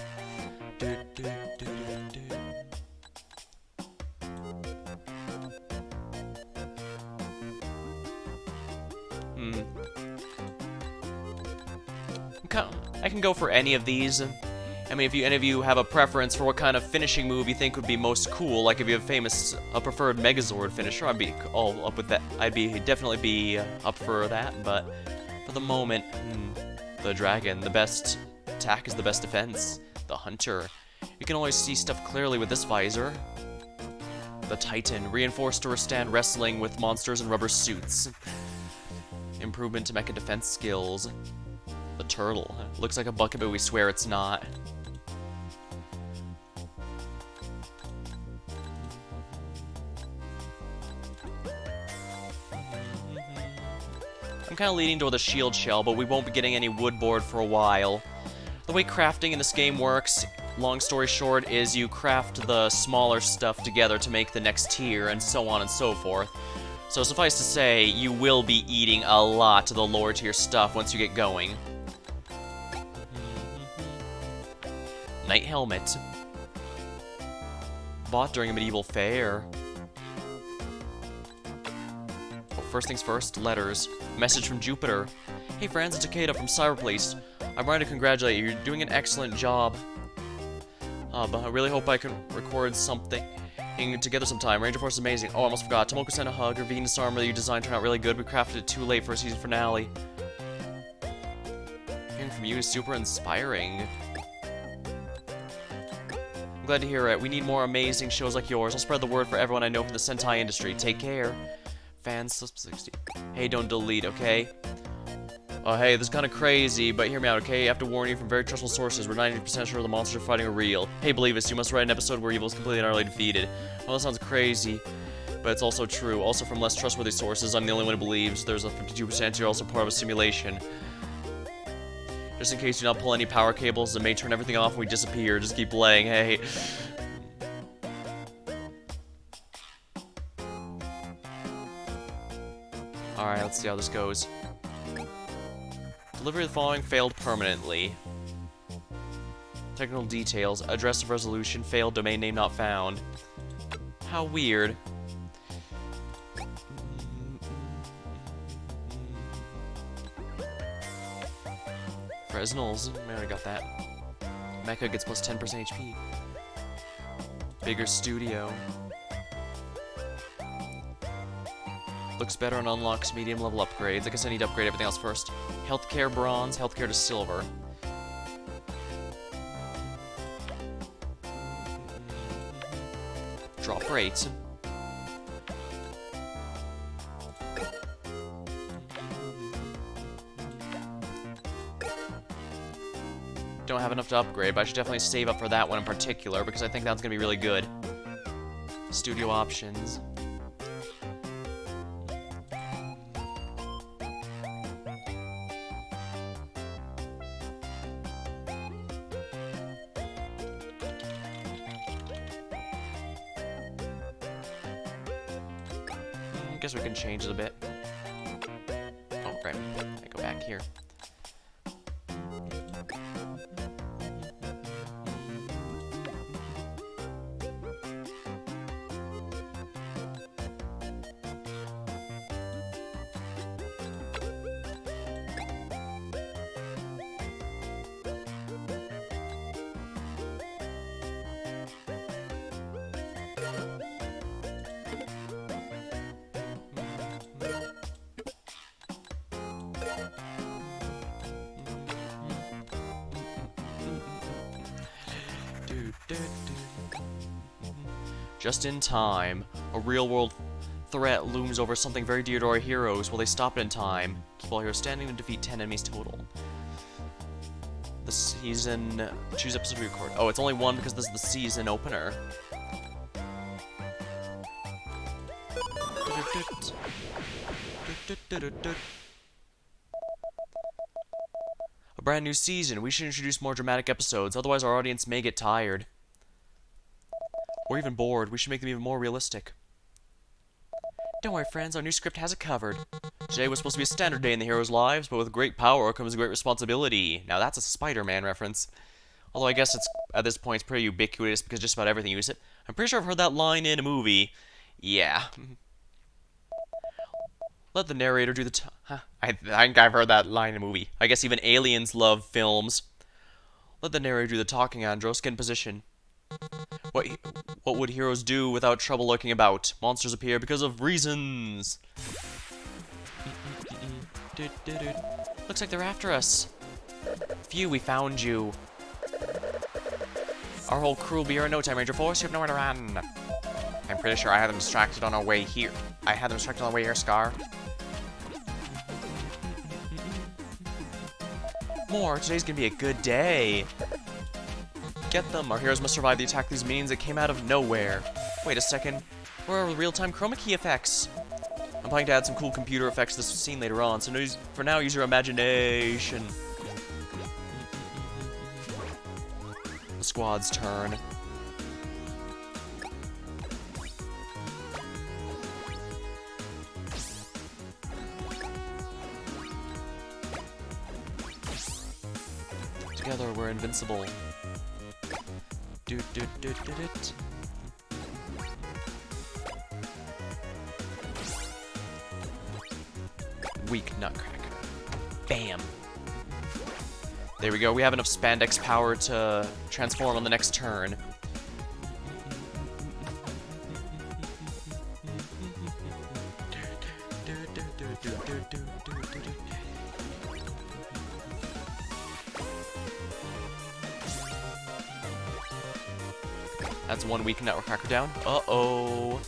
I can go for any of these. I mean, if any of you have a preference for what kind of finishing move you think would be most cool, like if you have a preferred Megazord finisher, I'd be all up with that. Definitely be up for that, but for the moment, the dragon, the best Attack is the best defense. The Hunter. You can always see stuff clearly with this visor. The Titan, reinforced to withstand wrestling with monsters in rubber suits. Improvement to mecha defense skills. The Turtle. Looks like a bucket, but we swear it's not. I'm kind of leaning toward the shield shell, but we won't be getting any wood board for a while. The way crafting in this game works, long story short, is you craft the smaller stuff together to make the next tier, and so on and so forth. So suffice to say, you will be eating a lot of the lower tier stuff once you get going. Knight Helmet. Bought during a medieval fair. First things first, letters. Message from Jupiter. Hey friends, it's Takeda from Cyberplace. I'm trying to congratulate you. You're doing an excellent job. But I really hope I can record something together sometime. Ranger Force is amazing. Oh, I almost forgot. Tomoko sent a hug. Her Venus armor that you designed turned out really good. We crafted it too late for a season finale. Hearing from you is super inspiring. I'm glad to hear it. We need more amazing shows like yours. I'll spread the word for everyone I know from the Sentai industry. Take care. Fans 60. Hey, don't delete, okay? Oh, hey, this is kind of crazy, but hear me out, okay? I have to warn you from very trustful sources. We're 90% sure the monsters are fighting are real. Hey, believe us, you must write an episode where evil is completely and utterly defeated. Well, that sounds crazy, but it's also true. Also from less trustworthy sources, I'm the only one who believes. There's a 52% you're also part of a simulation. Just in case you do not pull any power cables, it may turn everything off and we disappear. Just keep playing, hey. Alright, let's see how this goes. Delivery of the following failed permanently. Technical details. Address of resolution failed. Domain name not found. How weird. Fresnels. I already got that. Mecha gets plus 10% HP. Bigger studio. Looks better and unlocks medium level upgrades. I guess I need to upgrade everything else first. Healthcare bronze, healthcare to silver. Drop rate. Don't have enough to upgrade, but I should definitely save up for that one in particular because I think that's gonna be really good. Studio options. I guess we can change it a bit. Oh, great. I go back here. Just in time, a real-world threat looms over something very dear to our heroes. Will they stop it in time? Keep all heroes standing to defeat 10 enemies total. The season... Choose episode to record. Oh, it's only one because this is the season opener. A brand new season. We should introduce more dramatic episodes, otherwise our audience may get tired. Or even bored. We should make them even more realistic. Don't worry, friends. Our new script has it covered. Today was supposed to be a standard day in the heroes' lives, but with great power comes great responsibility. Now that's a Spider-Man reference. Although I guess it's, at this point, it's pretty ubiquitous because just about everything uses it. I'm pretty sure I've heard that line in a movie. Yeah. Let the narrator do the I think I've heard that line in a movie. I guess even aliens love films. Let the narrator do the talking, Andros. Get in position. What would heroes do without trouble lurking about? Monsters appear because of reasons. Looks like they're after us. Phew, we found you. Our whole crew will be here in no time, Ranger Force. You have nowhere to run. I'm pretty sure I had them distracted on our way here. I had them distracted on our way here, Scar. More. Today's gonna be a good day. Get them. Our heroes must survive the attack of these minions that came out of nowhere. Wait a second. Where are the real-time chroma key effects? I'm planning to add some cool computer effects to this scene later on, so for now, use your imagination. The squad's turn. Together, we're invincible. Do do do do do. Weak nutcracker. Bam. There we go. We have enough spandex power to transform on the next turn. That's one weak nutcracker down. Uh-oh.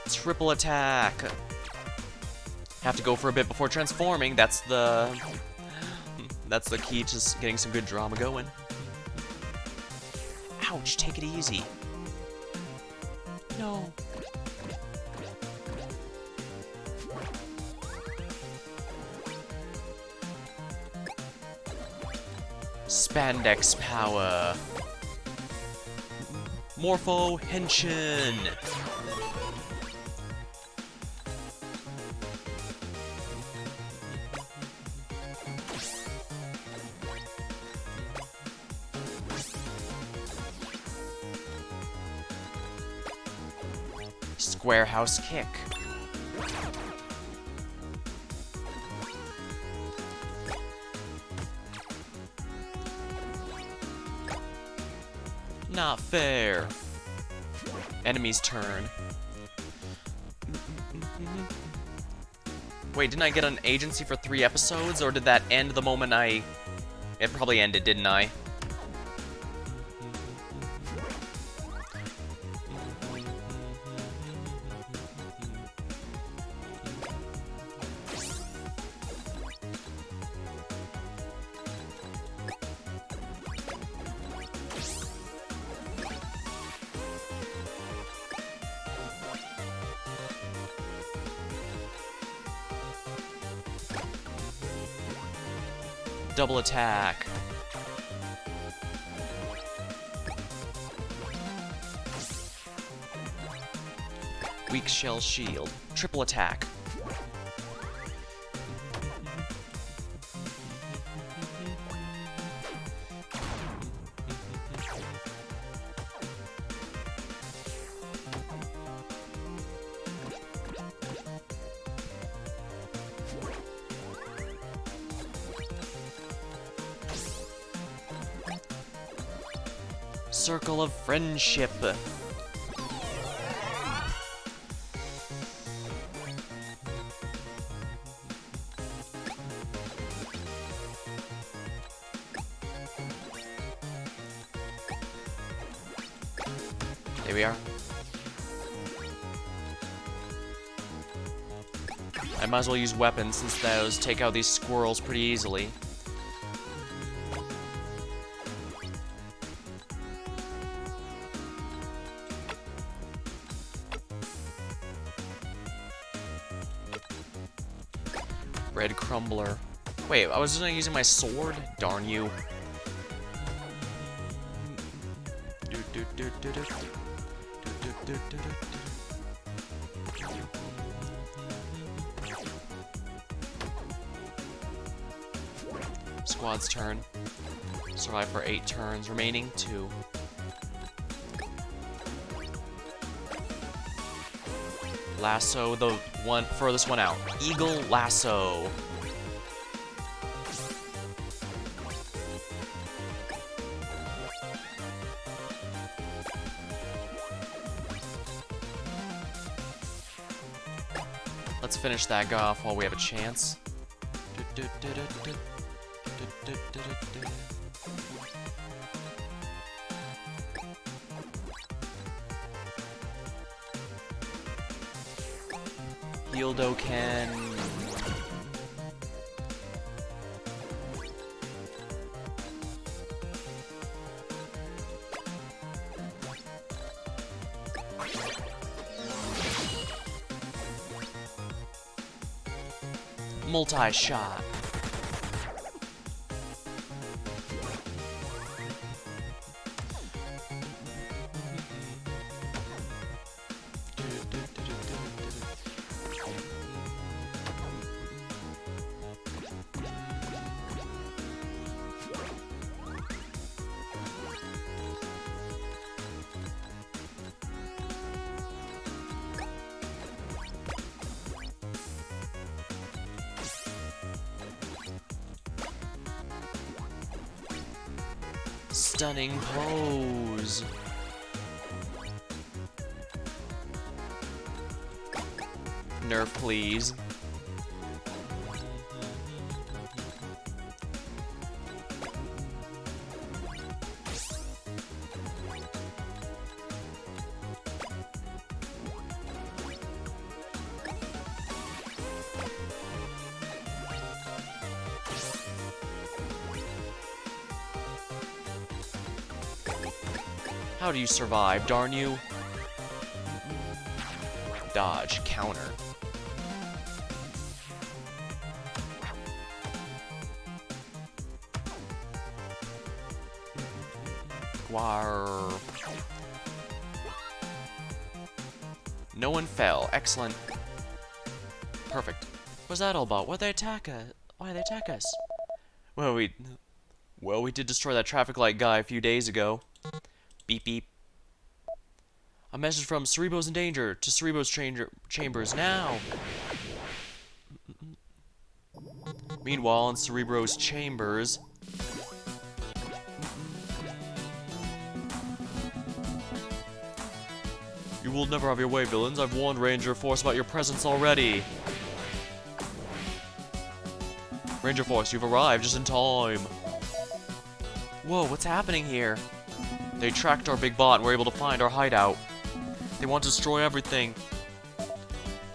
Triple attack. Have to go for a bit before transforming. That's the key to getting some good drama going. Ouch, take it easy. No. Spandex power. Morpho Henshin. Square house kick. Not fair. Enemy's turn. Wait, didn't I get an agency for 3 episodes, or did that end the moment I... It probably ended, didn't I? Double attack. Weak shell shield. Triple attack. Circle of friendship. There we are. I might as well use weapons since those take out these squirrels pretty easily. Red Crumbler. Wait, I was just using my sword? Darn you. Squad's turn. Survive for 8 turns, remaining 2. Lasso the one furthest one out. Eagle Lasso. Let's finish that guy off while we have a chance. Hildoken. Multi-shot. Stunning pose. Nerf, please. How do you survive, darn you? Dodge, counter. Guar. No one fell. Excellent. Perfect. What's that all about? Why'd they attack us? Why'd they attack us? Well, we did destroy that traffic light guy a few days ago. Beep beep. A message from Cerebro's in danger. To Cerebro's chambers now. Meanwhile, in Cerebro's chambers. You will never have your way, villains. I've warned Ranger Force about your presence already. Ranger Force, you've arrived just in time. Whoa, what's happening here? They tracked our big bot and were able to find our hideout. They want to destroy everything.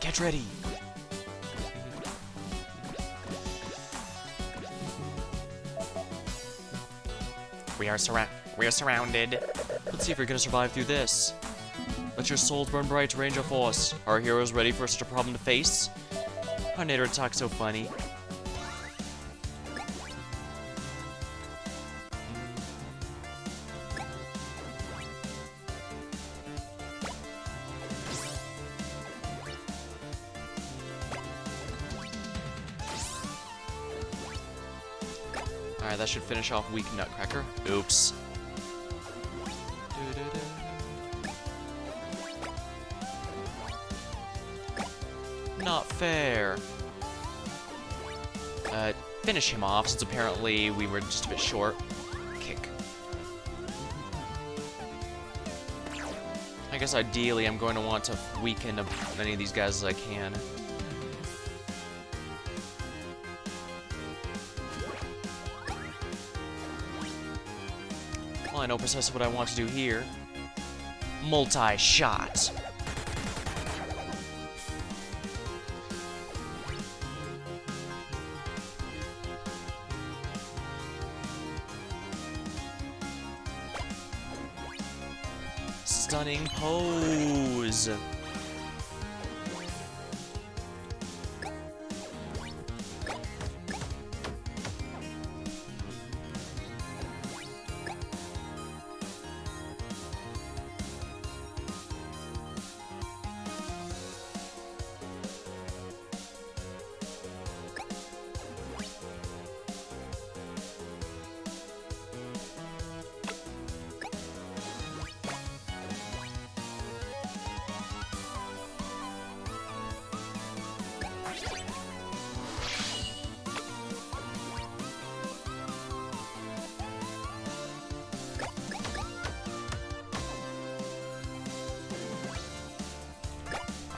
Get ready. We are surrounded. Let's see if we're gonna survive through this. Let your souls burn bright, Ranger Force. Are our heroes ready for such a problem to face? Our Nader talks so funny. Alright, that should finish off weak Nutcracker. Oops. Not fair. Finish him off, since apparently we were just a bit short. Kick. I guess ideally I'm going to want to weaken as many of these guys as I can. Well, I know precisely what I want to do here. Multi-shot. Stunning pose.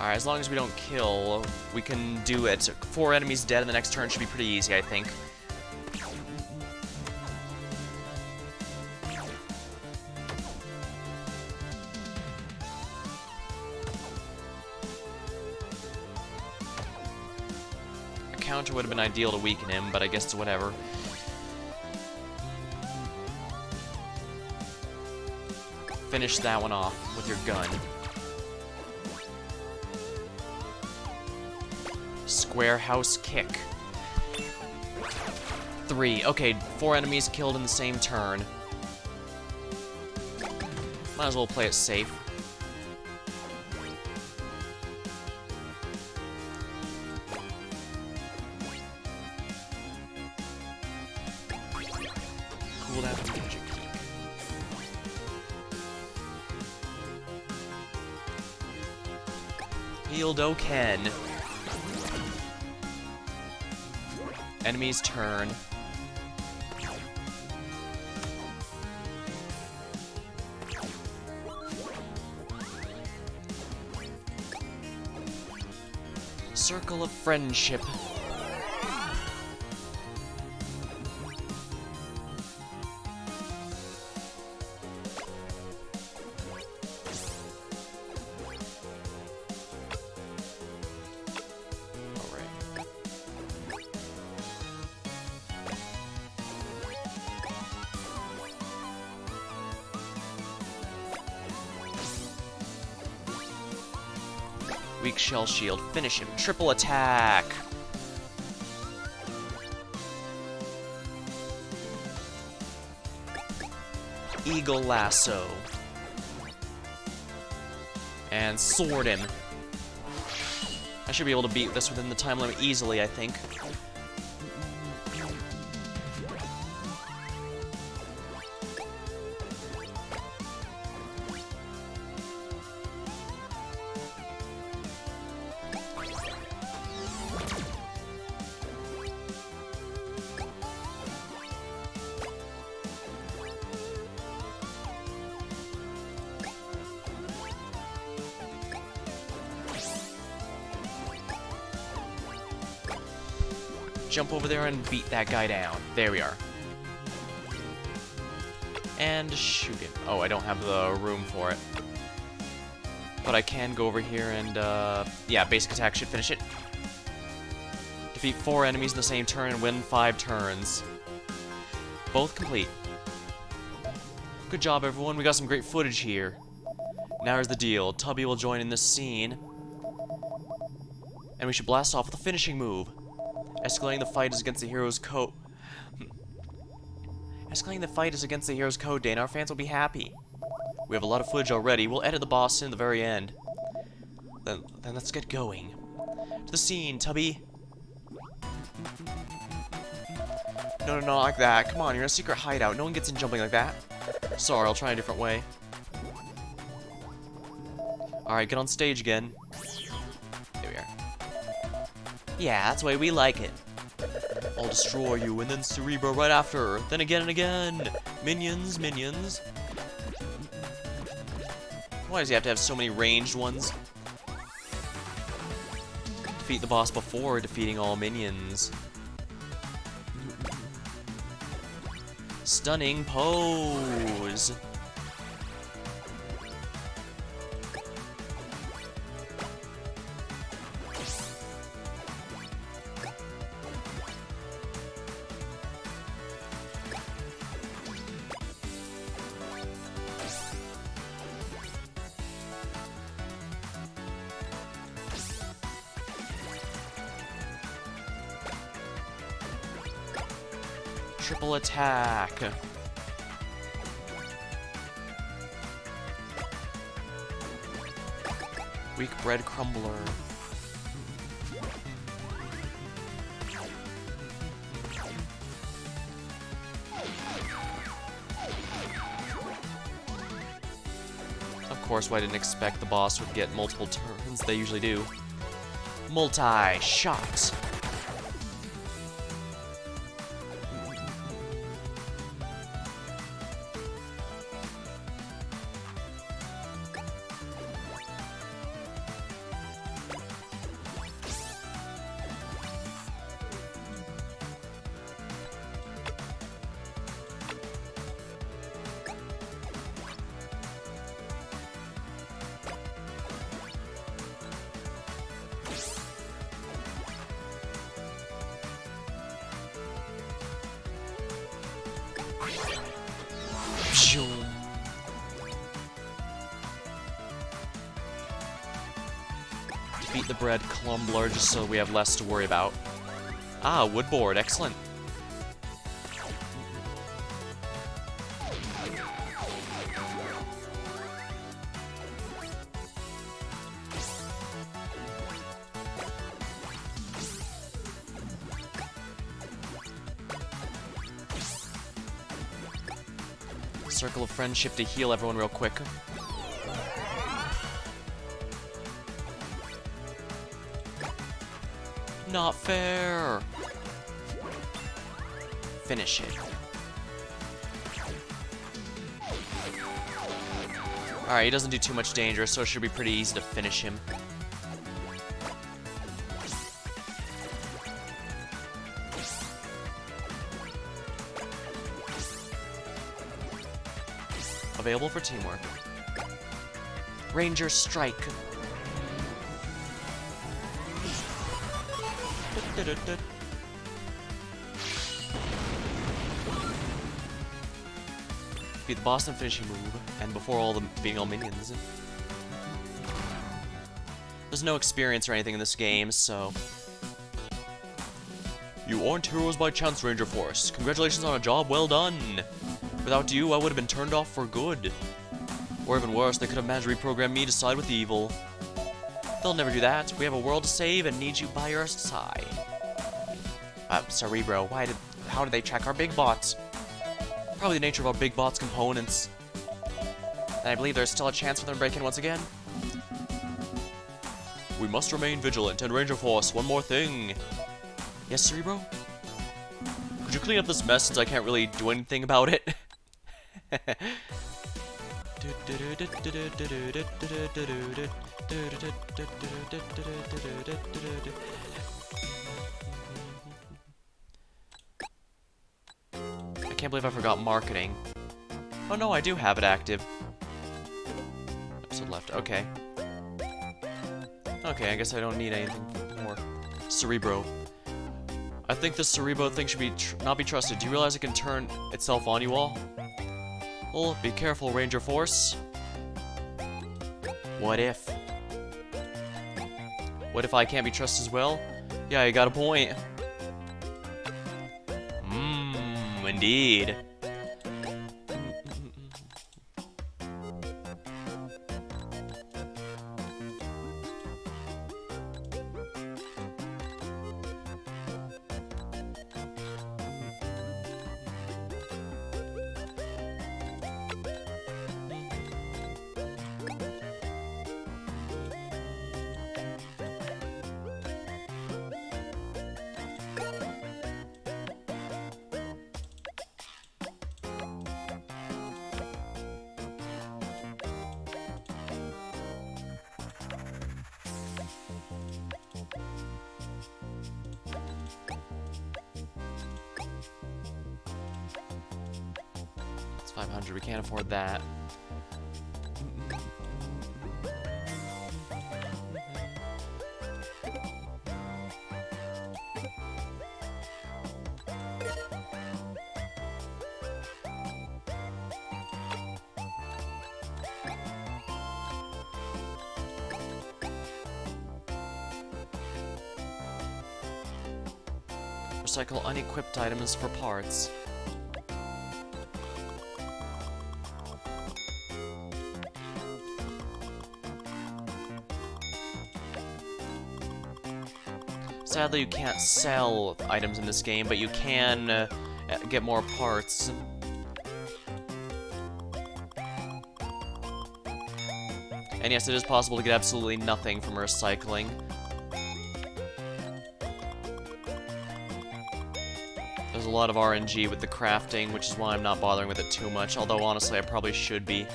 Alright, as long as we don't kill, we can do it. 4 enemies dead in the next turn should be pretty easy, I think. A counter would have been ideal to weaken him, but I guess it's whatever. Finish that one off with your gun. Square house kick. 3. Okay, 4 enemies killed in the same turn. Might as well play it safe. Cool down magic peak. Healed Ken. Enemy's turn. Circle of friendship. Weak shell shield. Finish him. Triple attack. Eagle lasso. And sword him. I should be able to beat this within the time limit easily, I think. Jump over there and beat that guy down. There we are. And shoot him. Oh, I don't have the room for it. But I can go over here and, yeah, basic attack should finish it. Defeat 4 enemies in the same turn and win 5 turns. Both complete. Good job, everyone. We got some great footage here. Now here's the deal. Tubby will join in this scene. And we should blast off with a finishing move. Escalating the fight is against the hero's code. Escalating the fight is against the hero's code, Dana. Our fans will be happy. We have a lot of footage already. We'll edit the boss in the very end. Then let's get going. To the scene, Tubby. No, not like that. Come on, you're in a secret hideout. No one gets in jumping like that. Sorry, I'll try a different way. Alright, get on stage again. There we are. Yeah, that's the way we like it. I'll destroy you, and then Cerebro right after. Then again and again. Minions, minions. Why does he have to have so many ranged ones? Defeat the boss before defeating all minions. Stunning pose. Triple attack. Weak bread crumbler. Of course, I didn't expect the boss would get multiple turns. They usually do. Multi-shot. beat the bread clumbler just so we have less to worry about. Ah, wood board, excellent. Circle of friendship to heal everyone real quick. Not fair! Finish it. Alright, he doesn't do too much danger, so it should be pretty easy to finish him. Available for teamwork. Ranger Strike. Beat the boss and finishing move, and before all the beating all minions. There's no experience or anything in this game, so... You aren't heroes by chance, Ranger Force. Congratulations on a job well done. Without you, I would have been turned off for good. Or even worse, they could have managed to reprogram me to side with the evil. They'll never do that. We have a world to save and need you by your side. Cerebro, how did they track our big bots? Probably the nature of our big bots components. And I believe there's still a chance for them to break in once again. We must remain vigilant, and Ranger Force, one more thing. Yes, Cerebro? Could you clean up this mess since I can't really do anything about it? I can't believe I forgot marketing. Oh no, I do have it active. Episode left, okay. Okay, I guess I don't need anything more. Cerebro. I think this Cerebro thing should be not be trusted. Do you realize it can turn itself on you all? Well, be careful, Ranger Force. What if? What if I can't be trusted as well? Yeah, you got a point. Indeed. It's 500, we can't afford that. Recycle unequipped items for parts. Sadly, you can't sell items in this game, but you can get more parts. And yes, it is possible to get absolutely nothing from recycling. There's a lot of RNG with the crafting, which is why I'm not bothering with it too much, although honestly I probably should be.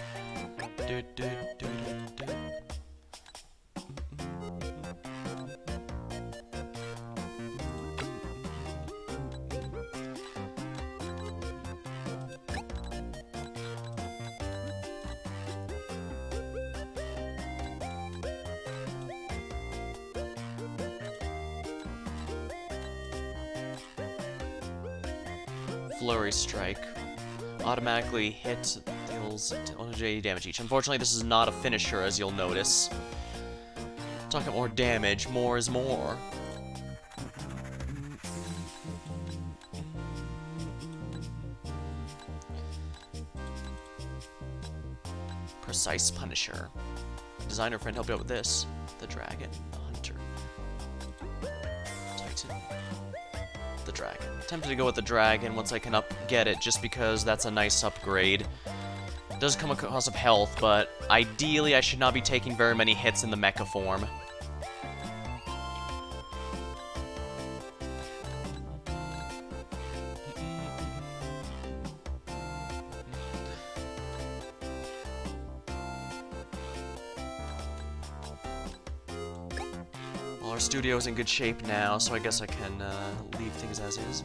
Flurry Strike. Automatically hit, deals 180 damage each. Unfortunately, this is not a finisher, as you'll notice. Talking more damage, more is more. Precise Punisher. Designer friend helped out with this. The Dragon, the Hunter. Titan. The Dragon. Tempted to go with the Dragon once I can get it, just because that's a nice upgrade. It does come at a cost of health, but ideally I should not be taking very many hits in the mecha form. Well, our studio's in good shape now, so I guess I can leave things as is.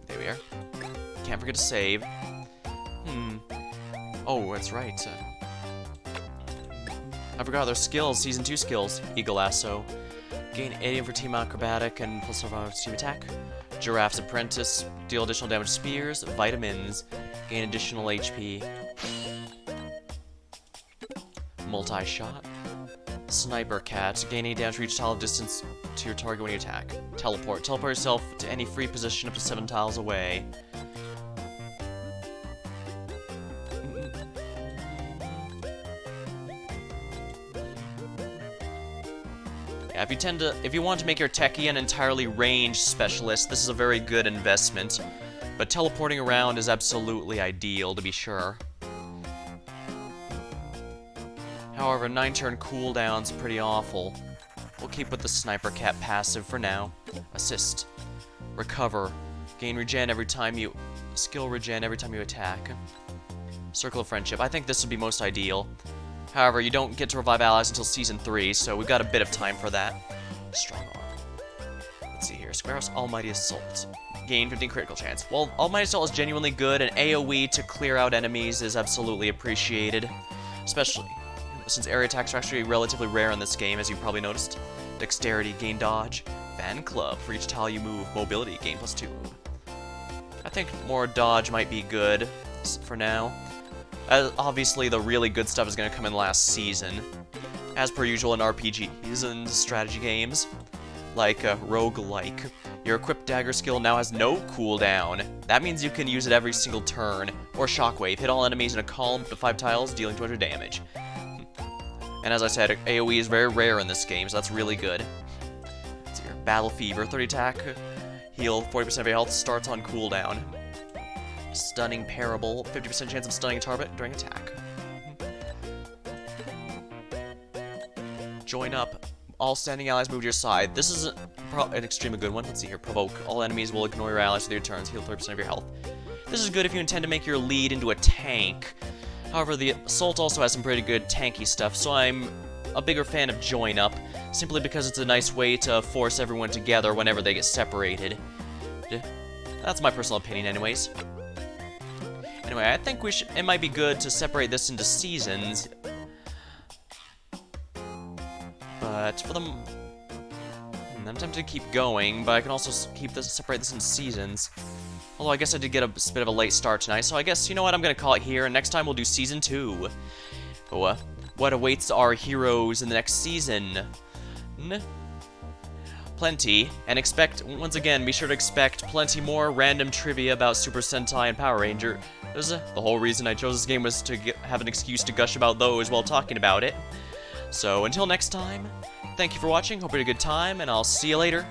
There we are. Can't forget to save. Oh, that's right. I forgot their skills, Season 2 skills. Eagle Lasso. Gain 80 for team acrobatic and plus team attack. Giraffe's Apprentice. Deal additional damage to spears. Vitamins. Gain additional HP. Multi-shot. Sniper Cat. Gain 80 damage for each tile of distance to your target when you attack. Teleport. Teleport yourself to any free position up to 7 tiles away. Yeah, if you want to make your techie an entirely ranged specialist, this is a very good investment. But teleporting around is absolutely ideal, to be sure. However, 9-turn cooldown's pretty awful. We'll keep with the Sniper Cat passive for now. Assist. Recover. Gain regen every time you... Skill regen every time you attack. Circle of Friendship. I think this would be most ideal. However, you don't get to revive allies until Season 3, so we've got a bit of time for that. Strong Arm. Let's see here. Squarehouse Almighty Assault. Gain 15 critical chance. Well, Almighty Assault is genuinely good, and AoE to clear out enemies is absolutely appreciated. Especially since area attacks are actually relatively rare in this game, as you probably noticed. Dexterity, gain dodge. Fan Club. For each tile you move. Mobility, gain +2. I think more dodge might be good for now. Obviously, the really good stuff is going to come in last season. As per usual in RPGs and strategy games. Like roguelike. Your equipped dagger skill now has no cooldown. That means you can use it every single turn. Or Shockwave. Hit all enemies in a column up to 5 tiles, dealing 200 damage. And as I said, AoE is very rare in this game, so that's really good. Let's see here. Battle Fever. 30 attack. Heal 40% of your health. Starts on cooldown. Stunning Parable, 50% chance of stunning a target during attack. Join up. All standing allies move to your side. This is an extremely good one. Let's see here. Provoke. All enemies will ignore your allies for their turns. Heal 30% of your health. This is good if you intend to make your lead into a tank. However, the Assault also has some pretty good tanky stuff, so I'm a bigger fan of Join Up, simply because it's a nice way to force everyone together whenever they get separated. That's my personal opinion anyways. Anyway, I think it might be good to separate this into seasons. But for them, I'm tempted to keep going, but I can also separate this into seasons. Although I guess I did get a bit of a late start tonight, so I guess, you know what, I'm gonna call it here, and next time we'll do Season 2. But, what awaits our heroes in the next season? Plenty, and once again, be sure to expect plenty more random trivia about Super Sentai and Power Ranger. The whole reason I chose this game was to have an excuse to gush about those while talking about it. So, until next time, thank you for watching, hope you had a good time, and I'll see you later.